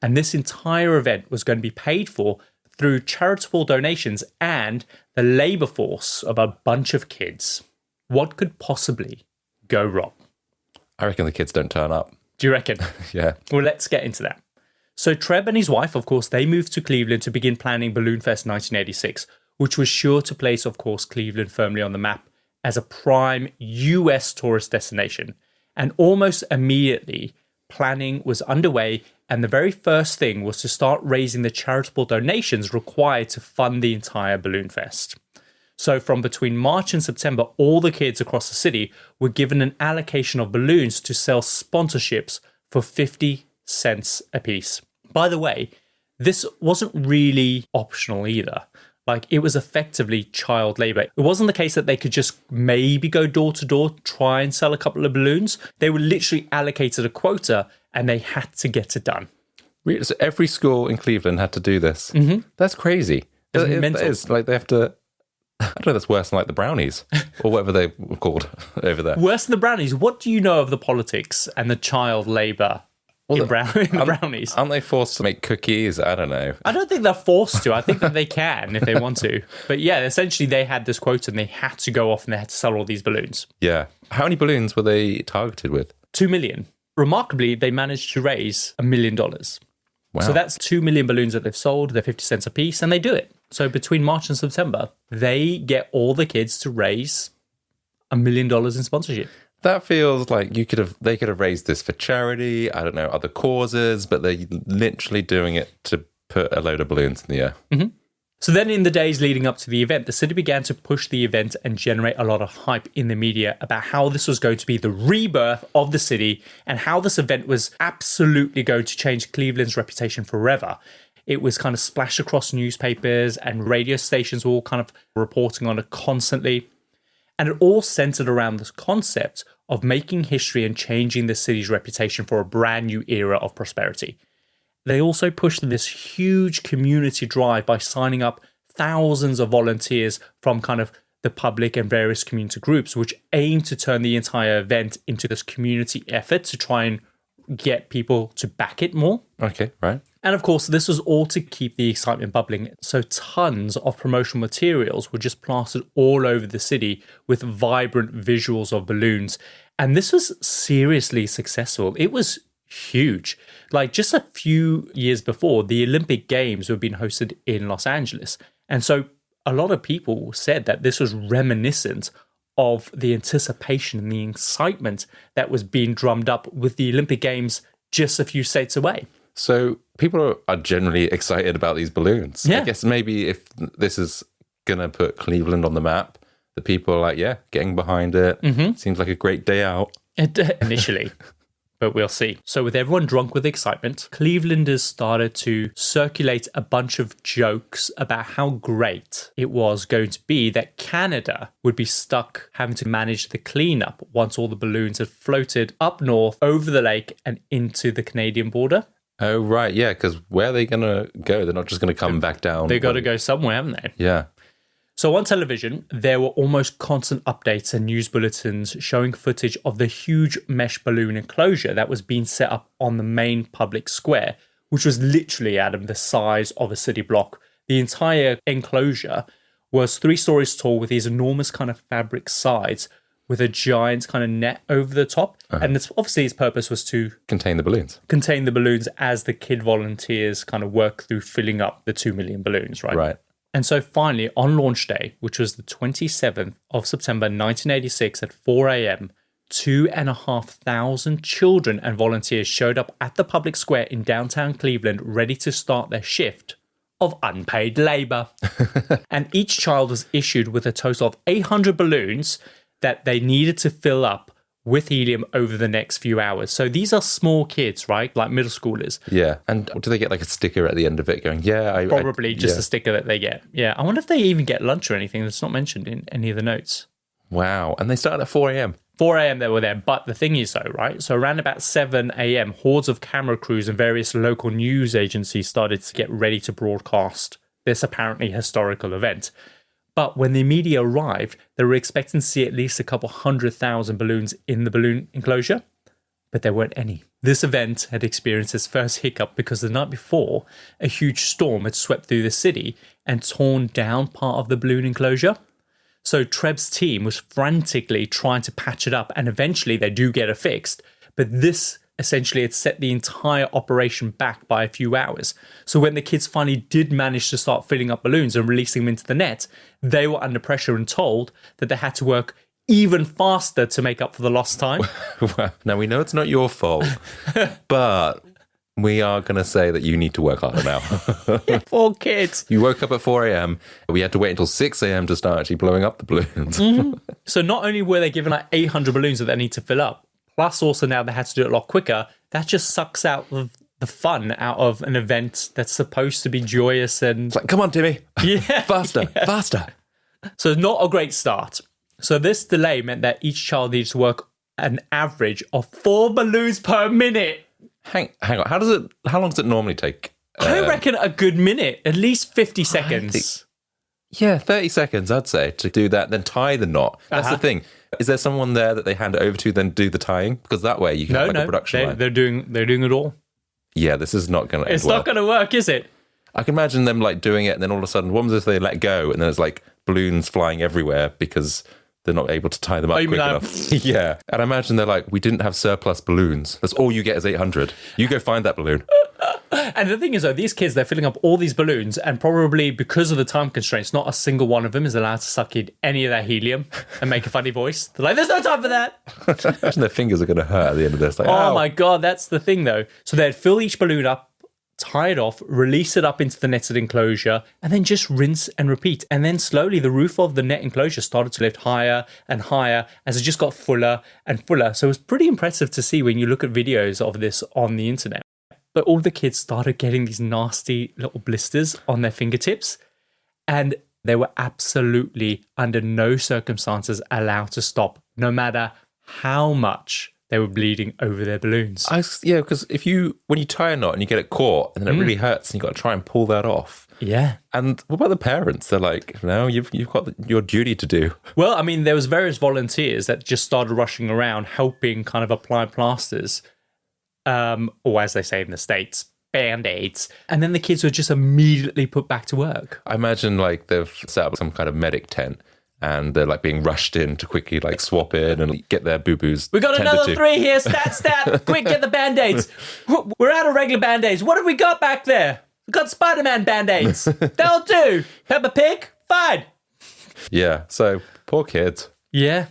And this entire event was going to be paid for through charitable donations and the labor force of a bunch of kids. What could possibly go wrong? I reckon the kids don't turn up. Do you reckon? Yeah. Well, let's get into that. So Treb and his wife, of course, they moved to Cleveland to begin planning Balloonfest 1986, which was sure to place, of course, Cleveland firmly on the map as a prime US tourist destination. And almost immediately, planning was underway, and the very first thing was to start raising the charitable donations required to fund the entire Balloonfest. So from between March and September, all the kids across the city were given an allocation of balloons to sell sponsorships for 50 cents apiece. By the way, this wasn't really optional either. Like, it was effectively child labor. It wasn't the case that they could just maybe go door to door, try and sell a couple of balloons. They were literally allocated a quota and they had to get it done. So every school in Cleveland had to do this. Mm-hmm. That's crazy. Mental. It is. Like, they have to... I don't know, that's worse than like the brownies or whatever they were called over there. Worse than the brownies. What do you know of the politics and the child labor in the brownies? Aren't they forced to make cookies? I don't know. I don't think they're forced to. I think that they can if they want to. But yeah, essentially they had this quota and they had to go off and they had to sell all these balloons. Yeah. How many balloons were they targeted with? 2 million. Remarkably, they managed to raise $1 million. Wow. So that's 2 million balloons that they've sold. They're 50 cents a piece and they do it. So between March and September, they get all the kids to raise $1 million in sponsorship. That feels like they could have raised this for charity, I don't know, other causes, but they're literally doing it to put a load of balloons in the air. Mm-hmm. So then in the days leading up to the event, the city began to push the event and generate a lot of hype in the media about how this was going to be the rebirth of the city and how this event was absolutely going to change Cleveland's reputation forever. It was kind of splashed across newspapers and radio stations were all kind of reporting on it constantly. And it all centered around this concept of making history and changing the city's reputation for a brand new era of prosperity. They also pushed this huge community drive by signing up thousands of volunteers from kind of the public and various community groups, which aimed to turn the entire event into this community effort to try and get people to back it more. Okay, right. And of course, this was all to keep the excitement bubbling. So tons of promotional materials were just plastered all over the city with vibrant visuals of balloons. And this was seriously successful. It was huge. Like just a few years before, the Olympic Games were being hosted in Los Angeles. And so a lot of people said that this was reminiscent of the anticipation and the excitement that was being drummed up with the Olympic Games just a few states away. So people are generally excited about these balloons. Yeah. I guess maybe if this is going to put Cleveland on the map, the people are like, yeah, getting behind it. Mm-hmm. Seems like a great day out. Initially. But we'll see. So with everyone drunk with excitement, Clevelanders started to circulate a bunch of jokes about how great it was going to be that Canada would be stuck having to manage the cleanup once all the balloons had floated up north over the lake and into the Canadian border. Oh, right. Yeah, because where are they going to go? They're not just going to come back down. They got to go somewhere, haven't they? Yeah. So on television, there were almost constant updates and news bulletins showing footage of the huge mesh balloon enclosure that was being set up on the main public square, which was literally, Adam, the size of a city block. The entire enclosure was 3 stories tall with these enormous kind of fabric sides with a giant kind of net over the top. Uh-huh. And obviously its purpose was to contain the balloons. Contain the balloons as the kid volunteers kind of work through filling up the 2 million balloons, right? Right. And so finally, on launch day, which was the 27th of September 1986 at 4 a.m., 2,500 children and volunteers showed up at the public square in downtown Cleveland ready to start their shift of unpaid labor. And each child was issued with a total of 800 balloons that they needed to fill up with helium over the next few hours. So these are small kids, right? Like middle schoolers. Yeah. And do they get like a sticker at the end of it going, yeah, Probably just a sticker that they get. Yeah. I wonder if they even get lunch or anything that's not mentioned in any of the notes. Wow. And they started at 4 a.m. 4 a.m. they were there. But the thing is though, right? So around about 7 a.m., hordes of camera crews and various local news agencies started to get ready to broadcast this apparently historical event. But when the media arrived, they were expecting to see at least a couple 100,000 balloons in the balloon enclosure, but there weren't any. This event had experienced its first hiccup because the night before, a huge storm had swept through the city and torn down part of the balloon enclosure. So Treb's team was frantically trying to patch it up, and eventually they do get it fixed. But this essentially it set the entire operation back by a few hours. So when the kids finally did manage to start filling up balloons and releasing them into the net, they were under pressure and told that they had to work even faster to make up for the lost time. Well, now, we know it's not your fault, but we are going to say that you need to work harder now. Poor kids. You woke up at 4 a.m. We had to wait until 6 a.m. to start actually blowing up the balloons. So not only were they given like 800 balloons that they need to fill up, plus also now they had to do it a lot quicker. That just sucks out the fun out of an event that's supposed to be joyous and... It's like, come on, Timmy. Yeah. Faster. So not a great start. So this delay meant that each child needs to work an average of 4 balloons per minute. Hang on. How long does it normally take? I reckon a good minute, at least 50 seconds. Yeah, 30 seconds, I'd say, to do that, then tie the knot. That's the thing. Is there someone there that they hand it over to, then do the tying? Because that way you can have like a production line. They're doing it all. Yeah, this is not going to It's not going to work, is it? I can imagine them like doing it, and then all of a sudden, what was if they let go, and then there's like balloons flying everywhere because they're not able to tie them up quick enough. Yeah. And I imagine they're like, we didn't have surplus balloons. That's all you get is 800. You go find that balloon. And the thing is, though, these kids, they're filling up all these balloons, and probably because of the time constraints, not a single one of them is allowed to suck in any of that helium and make a funny voice. They're like, there's no time for that. Imagine their fingers are going to hurt at the end of this. Like, oh my God, that's the thing, though. So they'd fill each balloon up, tie it off, release it up into the netted enclosure, and then just rinse and repeat. And then slowly the roof of the net enclosure started to lift higher and higher as it just got fuller and fuller. So it was pretty impressive to see when you look at videos of this on the internet. But all the kids started getting these nasty little blisters on their fingertips, and they were absolutely under no circumstances allowed to stop, no matter how much they were bleeding over their balloons. Yeah, because when you tie a knot and you get it caught, and then it really hurts, and you've got to try and pull that off. Yeah. And what about the parents? They're like, no, you've got your duty to do. Well, I mean, there was various volunteers that just started rushing around helping kind of apply plasters, or as they say in the States, Band-Aids. And then the kids were just immediately put back to work. I imagine like they've set up some kind of medic tent, and they're like being rushed in to quickly like swap in and get their boo-boos. We got another 3 here, stat. Quick, get the Band-Aids. We're out of regular Band-Aids. What have we got back there? We got Spider-Man Band-Aids. They'll do. Peppa Pig, fine. Yeah, so poor kids. Yeah.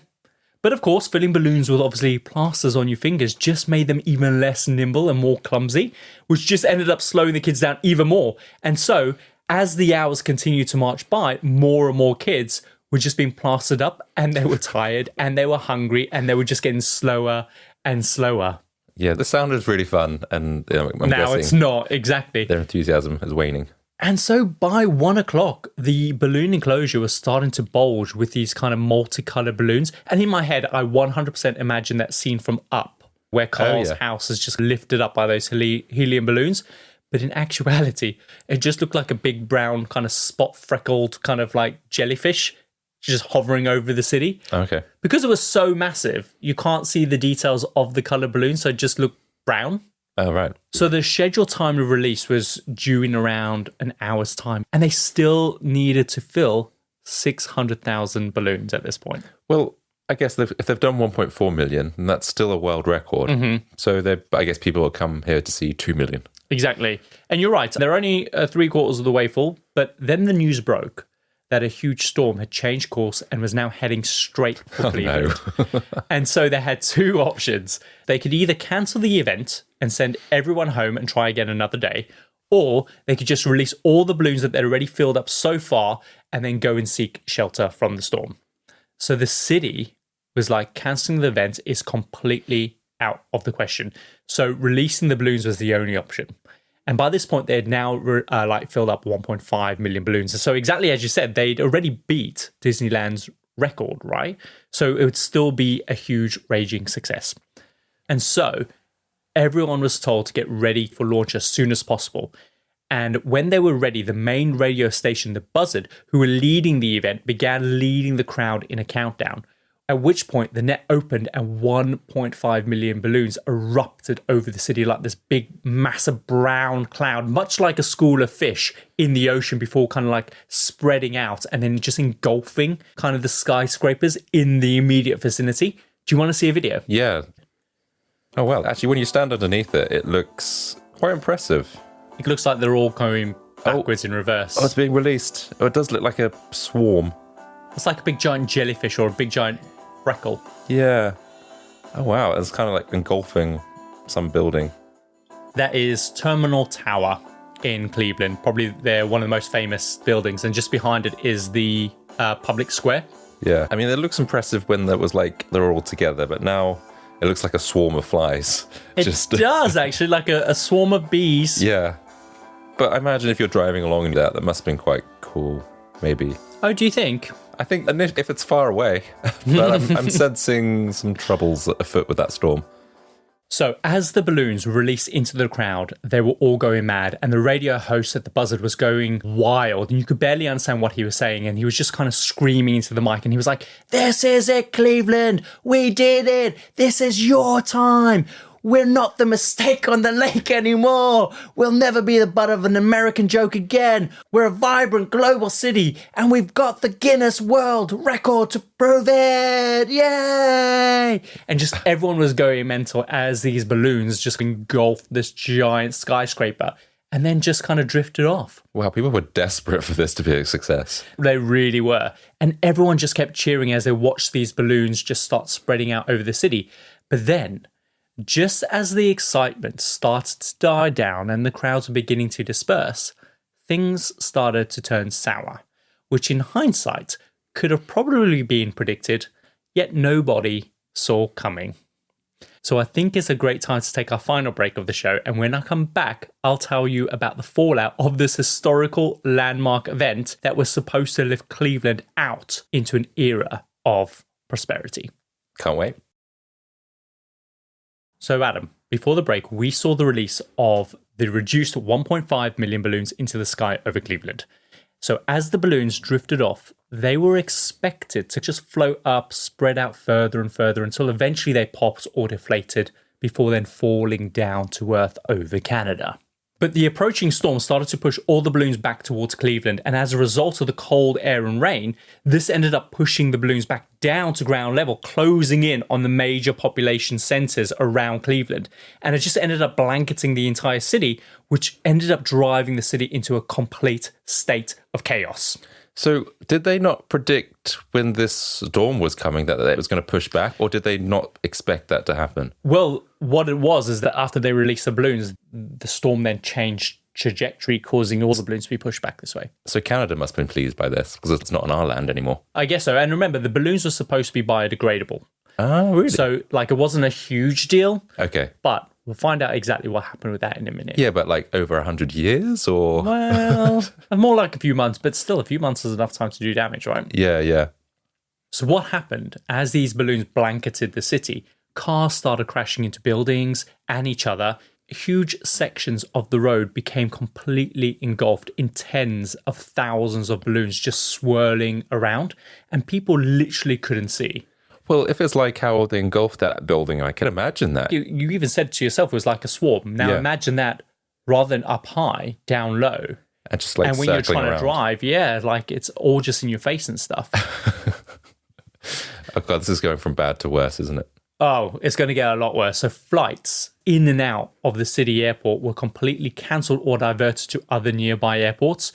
But of course, filling balloons with obviously plasters on your fingers just made them even less nimble and more clumsy, which just ended up slowing the kids down even more. And so, as the hours continued to march by, more and more kids were just being plastered up, and they were tired, and they were hungry, and they were just getting slower and slower. Yeah, the sound is really fun, and I'm now guessing it's not, exactly. their enthusiasm is waning. And so by 1 o'clock, the balloon enclosure was starting to bulge with these kind of multicolored balloons. And in my head, I 100% imagine that scene from Up, where Carl's house is just lifted up by those helium balloons. But in actuality, it just looked like a big brown kind of spot freckled kind of like jellyfish just hovering over the city. Okay. Because it was so massive, you can't see the details of the colored balloons, so it just looked brown. Oh, right. So the scheduled time of release was due in around an hour's time, and they still needed to fill 600,000 balloons at this point. Well, I guess if they've done 1.4 million, then that's still a world record. Mm-hmm. So I guess people will come here to see 2 million. Exactly. And you're right, they're only 3/4 of the way full, but then the news broke that a huge storm had changed course and was now heading straight for Cleveland. No. And so they had 2 options. They could either cancel the event and send everyone home and try again another day, or they could just release all the balloons that they'd already filled up so far and then go and seek shelter from the storm. So the city was like, cancelling the event is completely out of the question. So releasing the balloons was the only option. And by this point, they had now filled up 1.5 million balloons. And so exactly as you said, they'd already beat Disneyland's record, right? So it would still be a huge, raging success. And so everyone was told to get ready for launch as soon as possible. And when they were ready, the main radio station, the Buzzard, who were leading the event, began leading the crowd in a countdown. At which point the net opened and 1.5 million balloons erupted over the city like this big, massive brown cloud, much like a school of fish in the ocean before kind of like spreading out and then just engulfing kind of the skyscrapers in the immediate vicinity. Do you want to see a video? Yeah. Oh, well, actually, when you stand underneath it, it looks quite impressive. It looks like they're all going backwards in reverse. Oh, it's being released. Oh, it does look like a swarm. It's like a big giant jellyfish or a big giant freckle. Yeah. Oh, wow. It's kind of like engulfing some building. That is Terminal Tower in Cleveland. Probably they're one of the most famous buildings. And just behind it is the public square. Yeah. I mean, it looks impressive when there was like, they're all together, but now it looks like a swarm of flies. It does, actually, like a swarm of bees. Yeah. But I imagine if you're driving along that must have been quite cool, maybe. Oh, do you think? I think if it's far away, but I'm sensing some troubles afoot with that storm. So as the balloons released into the crowd, they were all going mad, and the radio host at the buzzard was going wild, and you could barely understand what he was saying, and he was just kind of screaming into the mic, and he was like, "This is it, Cleveland! We did it! This is your time! We're not the mistake on the lake anymore. We'll never be the butt of an American joke again. We're a vibrant global city, and we've got the Guinness World Record to prove it. Yay!" And just everyone was going mental as these balloons just engulfed this giant skyscraper and then just kind of drifted off. Wow, people were desperate for this to be a success. They really were. And everyone just kept cheering as they watched these balloons just start spreading out over the city. But then, just as the excitement started to die down and the crowds were beginning to disperse, things started to turn sour, which in hindsight could have probably been predicted, yet nobody saw coming. So I think it's a great time to take our final break of the show, and when I come back, I'll tell you about the fallout of this historical landmark event that was supposed to lift Cleveland out into an era of prosperity. Can't wait. So Adam, before the break, we saw the release of the reduced 1.5 million balloons into the sky over Cleveland. So as the balloons drifted off, they were expected to just float up, spread out further and further until eventually they popped or deflated before then falling down to Earth over Canada. But the approaching storm started to push all the balloons back towards Cleveland, and as a result of the cold air and rain, this ended up pushing the balloons back down to ground level, closing in on the major population centers around Cleveland. And it just ended up blanketing the entire city, which ended up driving the city into a complete state of chaos. So did they not predict when this storm was coming that it was going to push back, or did they not expect that to happen? Well, what it was is that after they released the balloons, the storm then changed trajectory, causing all the balloons to be pushed back this way. So Canada must have been pleased by this because it's not on our land anymore. I guess so. And remember, the balloons were supposed to be biodegradable. Oh, really? So, like, it wasn't a huge deal. Okay. But we'll find out exactly what happened with that in a minute. Yeah, but like over 100 years or? Well, more like a few months, but still a few months is enough time to do damage, right? Yeah. So what happened as these balloons blanketed the city? Cars started crashing into buildings and each other. Huge sections of the road became completely engulfed in tens of thousands of balloons just swirling around, and people literally couldn't see. Well, if it's like how they engulfed that building, I can imagine that. You even said to yourself it was like a swarm. Now imagine that rather than up high, down low. And just like and when you're trying around. To drive, like it's all just in your face and stuff. Oh God, this is going from bad to worse, isn't it? Oh, it's going to get a lot worse. So flights in and out of the city airport were completely cancelled or diverted to other nearby airports.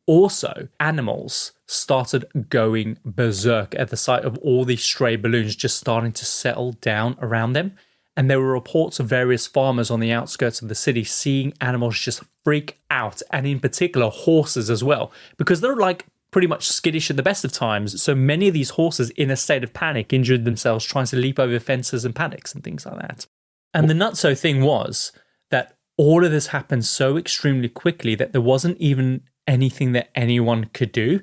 Also, animals started going berserk at the sight of all these stray balloons just starting to settle down around them. And there were reports of various farmers on the outskirts of the city seeing animals just freak out, and in particular horses as well, because they're like pretty much skittish at the best of times. So many of these horses, in a state of panic, injured themselves trying to leap over fences and paddocks and things like that. And the nutso thing was that all of this happened so extremely quickly that there wasn't even anything that anyone could do.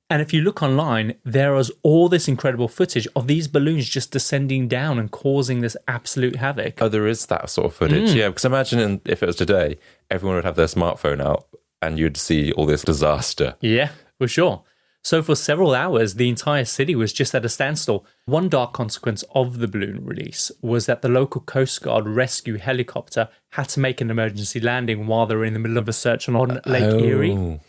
And if you look online, there is all this incredible footage of these balloons just descending down and causing this absolute havoc. Oh, there is that sort of footage. Yeah, because imagine if it was today, everyone would have their smartphone out and you'd see all this disaster. Yeah, for sure. So for several hours, the entire city was just at a standstill. One dark consequence of the balloon release was that the local Coast Guard rescue helicopter had to make an emergency landing while they were in the middle of a search on Lake Erie.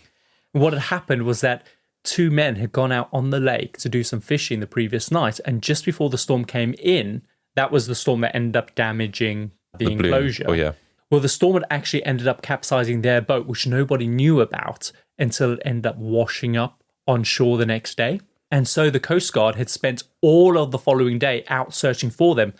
What had happened was that 2 men had gone out on the lake to do some fishing the previous night, and just before the storm came in, That was the storm that ended up damaging the enclosure. Oh, yeah. Well, the storm had actually ended up capsizing their boat, which nobody knew about until it ended up washing up on shore the next day. And so the Coast Guard had spent all of the following day out searching for them,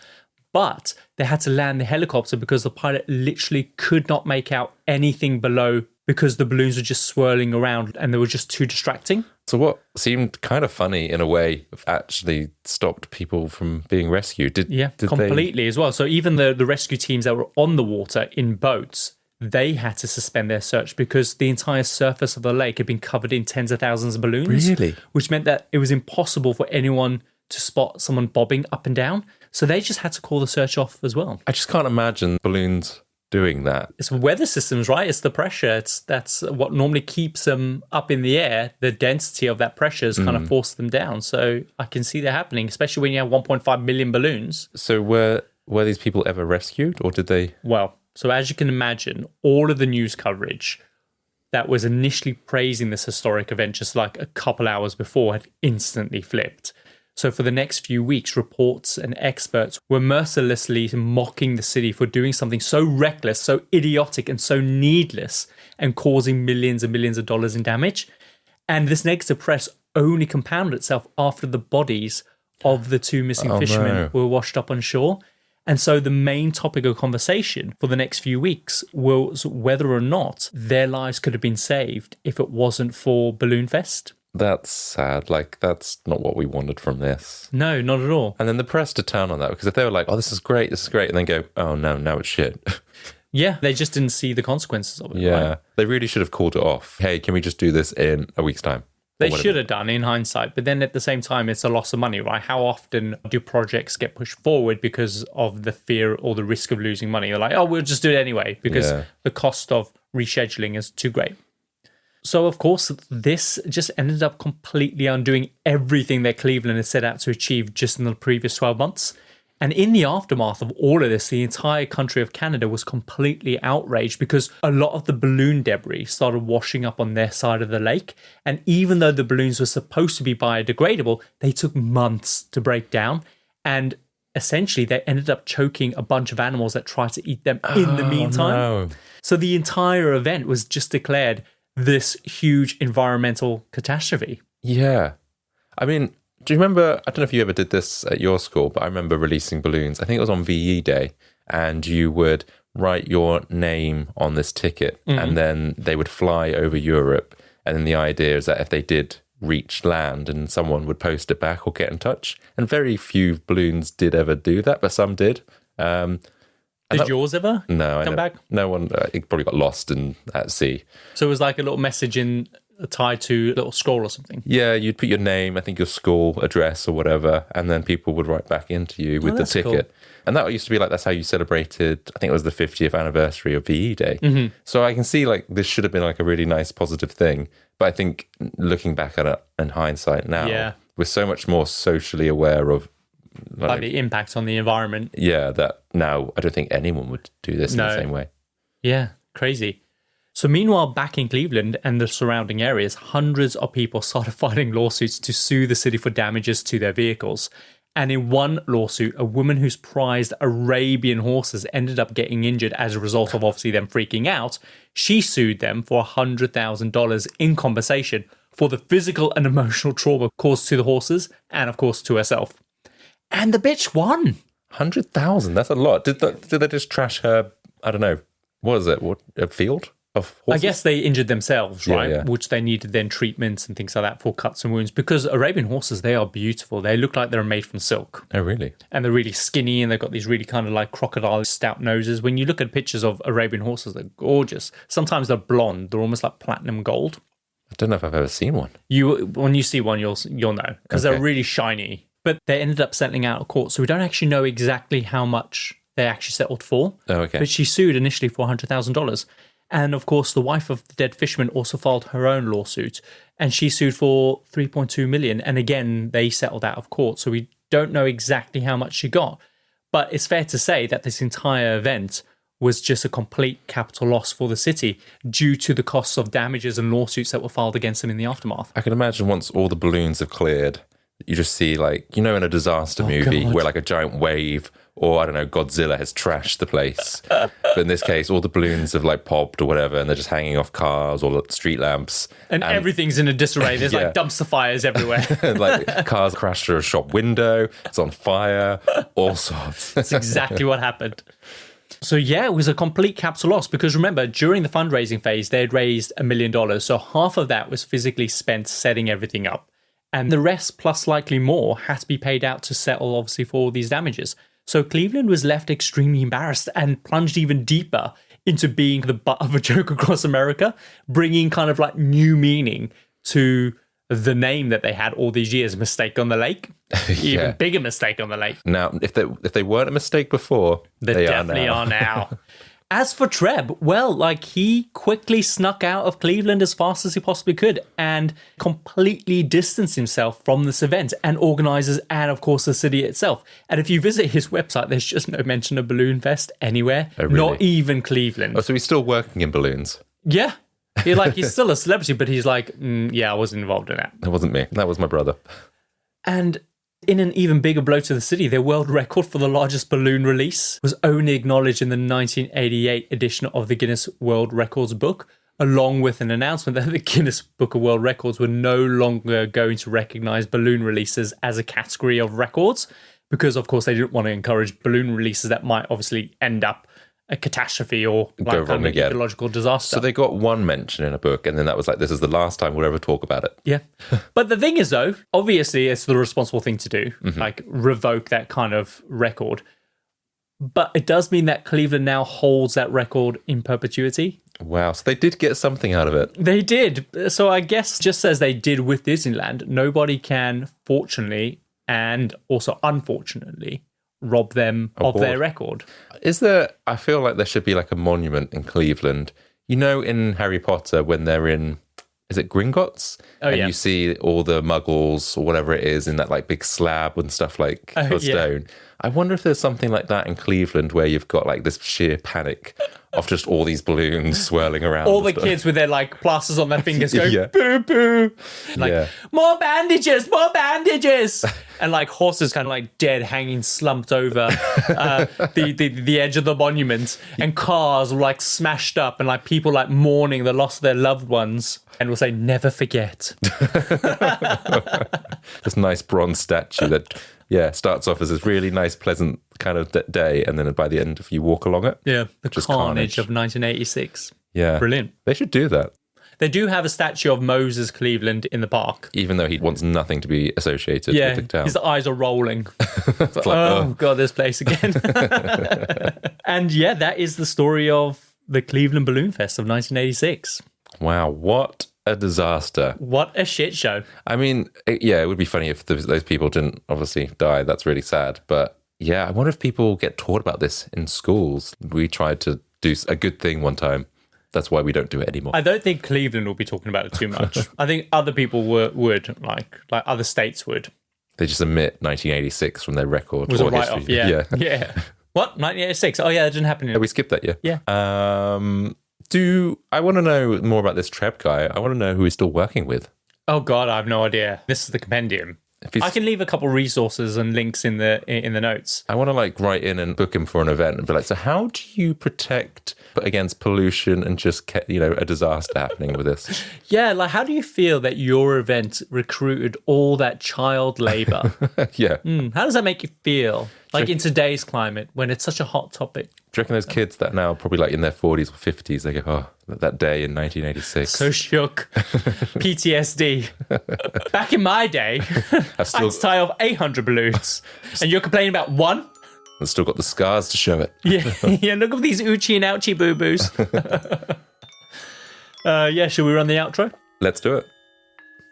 but they had to land the helicopter because the pilot literally could not make out anything below because the balloons were just swirling around and they were just too distracting. So what seemed kind of funny in a way actually stopped people from being rescued. Did completely as well. So even the rescue teams that were on the water in boats, they had to suspend their search because the entire surface of the lake had been covered in tens of thousands of balloons. Really? Which meant that it was impossible for anyone to spot someone bobbing up and down. So they just had to call the search off as well. I just can't imagine balloons doing that. It's weather systems, right? It's the pressure. That's what normally keeps them up in the air. The density of that pressure has kind of forced them down. So I can see that happening, especially when you have 1.5 million balloons. So were these people ever rescued, or did they? Well, so as you can imagine, all of the news coverage that was initially praising this historic event just like a couple hours before had instantly flipped. So for the next few weeks, reports and experts were mercilessly mocking the city for doing something so reckless, so idiotic, and so needless, and causing millions and millions of dollars in damage. And this negative press only compounded itself after the bodies of the two missing fishermen were washed up on shore. And so the main topic of conversation for the next few weeks was whether or not their lives could have been saved if it wasn't for Balloonfest. That's sad. Like, that's not what we wanted from this. No, not at all. And then the press to turn on that, because if they were like, oh, this is great, and then go, oh, no, now it's shit. Yeah, they just didn't see the consequences of it. Yeah, right? They really should have called it off. Hey, can we just do this in a week's time? They should have done in hindsight, but then at the same time, it's a loss of money, right? How often do projects get pushed forward because of the fear or the risk of losing money? They're like, oh, we'll just do it anyway because the cost of rescheduling is too great. So, of course, this just ended up completely undoing everything that Cleveland had set out to achieve just in the previous 12 months. And in the aftermath of all of this, the entire country of Canada was completely outraged because a lot of the balloon debris started washing up on their side of the lake. And even though the balloons were supposed to be biodegradable, they took months to break down. And essentially, they ended up choking a bunch of animals that tried to eat them in the meantime. No. So the entire event was just declared this huge environmental catastrophe. Yeah. I mean, do you remember, I don't know if you ever did this at your school, but I remember releasing balloons. I think it was on VE Day, and you would write your name on this ticket, and then they would fly over Europe. And then the idea is that if they did reach land, and someone would post it back or get in touch. And very few balloons did ever do that, but some did. Did yours ever come back? No one. It probably got lost at sea. So it was like a little message tied to a little scroll or something? Yeah, you'd put your name, I think your school address or whatever, and then people would write back into you with the ticket. Cool. And that used to be like, that's how you celebrated, I think it was the 50th anniversary of VE Day. Mm-hmm. So I can see like this should have been like a really nice positive thing. But I think looking back at it in hindsight now, we're so much more socially aware of like the impact on the environment. Yeah, that now I don't think anyone would do this in the same way. Yeah, crazy. So meanwhile, back in Cleveland and the surrounding areas, hundreds of people started filing lawsuits to sue the city for damages to their vehicles. And in one lawsuit, a woman who's prized Arabian horses ended up getting injured as a result of obviously them freaking out. She sued them for $100,000 in compensation for the physical and emotional trauma caused to the horses and, of course, to herself. And the bitch won. 100,000, that's a lot. Did they just trash her, I don't know, what is it, a field of horses? I guess they injured themselves, right? Yeah. Which they needed then treatments and things like that for cuts and wounds. Because Arabian horses, they are beautiful. They look like they're made from silk. Oh, really? And they're really skinny and they've got these really kind of like crocodile stout noses. When you look at pictures of Arabian horses, they're gorgeous. Sometimes they're blonde. They're almost like platinum gold. I don't know if I've ever seen one. When you see one, you'll know. Because they're really shiny. But they ended up settling out of court. So we don't actually know exactly how much they actually settled for. Oh, okay. But she sued initially for $100,000. And of course, the wife of the dead fisherman also filed her own lawsuit. And she sued for $3.2 million. And again, they settled out of court. So we don't know exactly how much she got. But it's fair to say that this entire event was just a complete capital loss for the city due to the costs of damages and lawsuits that were filed against them in the aftermath. I can imagine once all the balloons have cleared, you just see like, in a disaster movie where like a giant wave or I don't know, Godzilla has trashed the place. But in this case, all the balloons have like popped or whatever, and they're just hanging off cars or street lamps. And everything's in a disarray. There's like dumpster fires everywhere. Like cars crashed through a shop window, it's on fire, all sorts. That's exactly what happened. So yeah, it was a complete capital loss because remember, during the fundraising phase, they had raised $1 million. So half of that was physically spent setting everything up. And the rest, plus likely more, had to be paid out to settle, obviously, for all these damages. So Cleveland was left extremely embarrassed and plunged even deeper into being the butt of a joke across America, bringing kind of like new meaning to the name that they had all these years, Mistake on the Lake. Even bigger mistake on the lake. Now, if they weren't a mistake before, they definitely are now. As for Treb, well, like he quickly snuck out of Cleveland as fast as he possibly could and completely distanced himself from this event and organizers and, of course, the city itself. And if you visit his website, there's just no mention of Balloonfest anywhere, really? Not even Cleveland. Oh, so he's still working in balloons? Yeah. He's still a celebrity, but he's like, I wasn't involved in that. That wasn't me. That was my brother. And in an even bigger blow to the city, their world record for the largest balloon release was only acknowledged in the 1988 edition of the Guinness World Records book, along with an announcement that the Guinness Book of World Records were no longer going to recognize balloon releases as a category of records, because, of course, they didn't want to encourage balloon releases that might obviously end up a catastrophe or like an ecological disaster. So they got one mention in a book, and then that was like, this is the last time we'll ever talk about it. Yeah. But the thing is, though, obviously it's the responsible thing to do, like revoke that kind of record. But it does mean that Cleveland now holds that record in perpetuity. Wow. So they did get something out of it. They did. So I guess just as they did with Disneyland, nobody can, fortunately and also unfortunately, rob them of their record. I feel like there should be like a monument in Cleveland. You know, in Harry Potter, when they're in, is it Gringotts? You see all the muggles or whatever it is in that like big slab and stuff like of stone. I wonder if there's something like that in Cleveland where you've got like this sheer panic of just all these balloons swirling around. All the kids with their like plasters on their fingers going, boo, boo. Like, more bandages. And like horses kind of like dead, hanging slumped over the edge of the monument. And cars like smashed up and like people like mourning the loss of their loved ones. And we'll say, never forget. This nice bronze statue that, starts off as this really nice, pleasant kind of day. And then by the end, if you walk along it, the carnage of 1986. Yeah. Brilliant. They should do that. They do have a statue of Moses Cleveland in the park. Even though he wants nothing to be associated with the town. His eyes are rolling. God, this place again. And that is the story of the Cleveland Balloon Fest of 1986. Wow, what a disaster. What a shit show. I mean, it would be funny if those people didn't obviously die. That's really sad. But I wonder if people get taught about this in schools. We tried to do a good thing one time. That's why we don't do it anymore. I don't think Cleveland will be talking about it too much. I think other people would, like other states would. They just omit 1986 from their record. It was a write-off, yeah. What? 1986? Oh, yeah, that didn't happen. We skipped that, Yeah. I want to know more about this Treb guy. I want to know who he's still working with. Oh, God, I have no idea. This is the Compendium. I can leave a couple resources and links in the notes. I want to like write in and book him for an event and be like, so how do you protect against pollution and just, a disaster happening with this? Yeah, like how do you feel that your event recruited all that child labor? How does that make you feel? Like in today's climate, when it's such a hot topic. Do you reckon those kids that now probably like in their 40s or 50s, they go, oh, that day in 1986. So shook. PTSD. Back in my day, I had to tie off 800 balloons. And you're complaining about one? I've still got the scars to show it. Yeah, look at these Uchi and Ouchie boo-boos. Should we run the outro? Let's do it.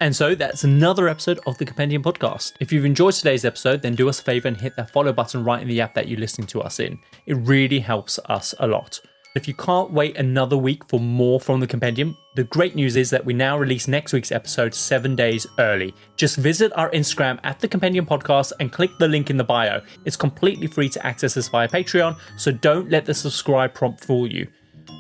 And so that's another episode of the Compendium podcast. If you've enjoyed today's episode, then do us a favor and hit that follow button right in the app that you're listening to us in. It really helps us a lot. If you can't wait another week for more from the Compendium, the great news is that we now release next week's episode 7 days early. Just visit our Instagram at the Compendium podcast and click the link in the bio. It's completely free to access this via Patreon, so don't let the subscribe prompt fool you.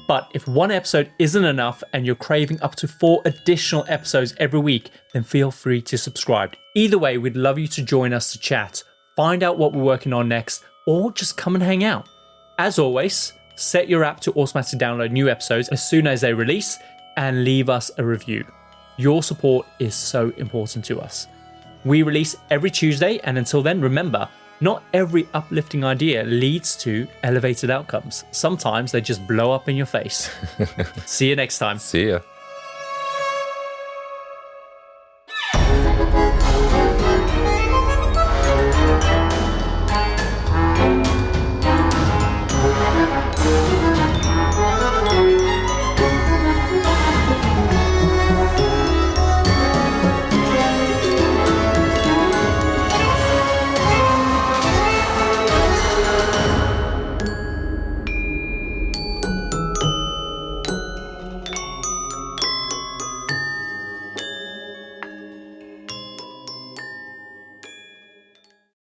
But if one episode isn't enough and you're craving up to 4 additional episodes every week, then feel free to subscribe. Either way, we'd love you to join us to chat, find out what we're working on next, or just come and hang out. As always, set your app to automatically download new episodes as soon as they release and leave us a review. Your support is so important to us. We release every Tuesday, and until then, remember, not every uplifting idea leads to elevated outcomes. Sometimes they just blow up in your face. See you next time. See ya.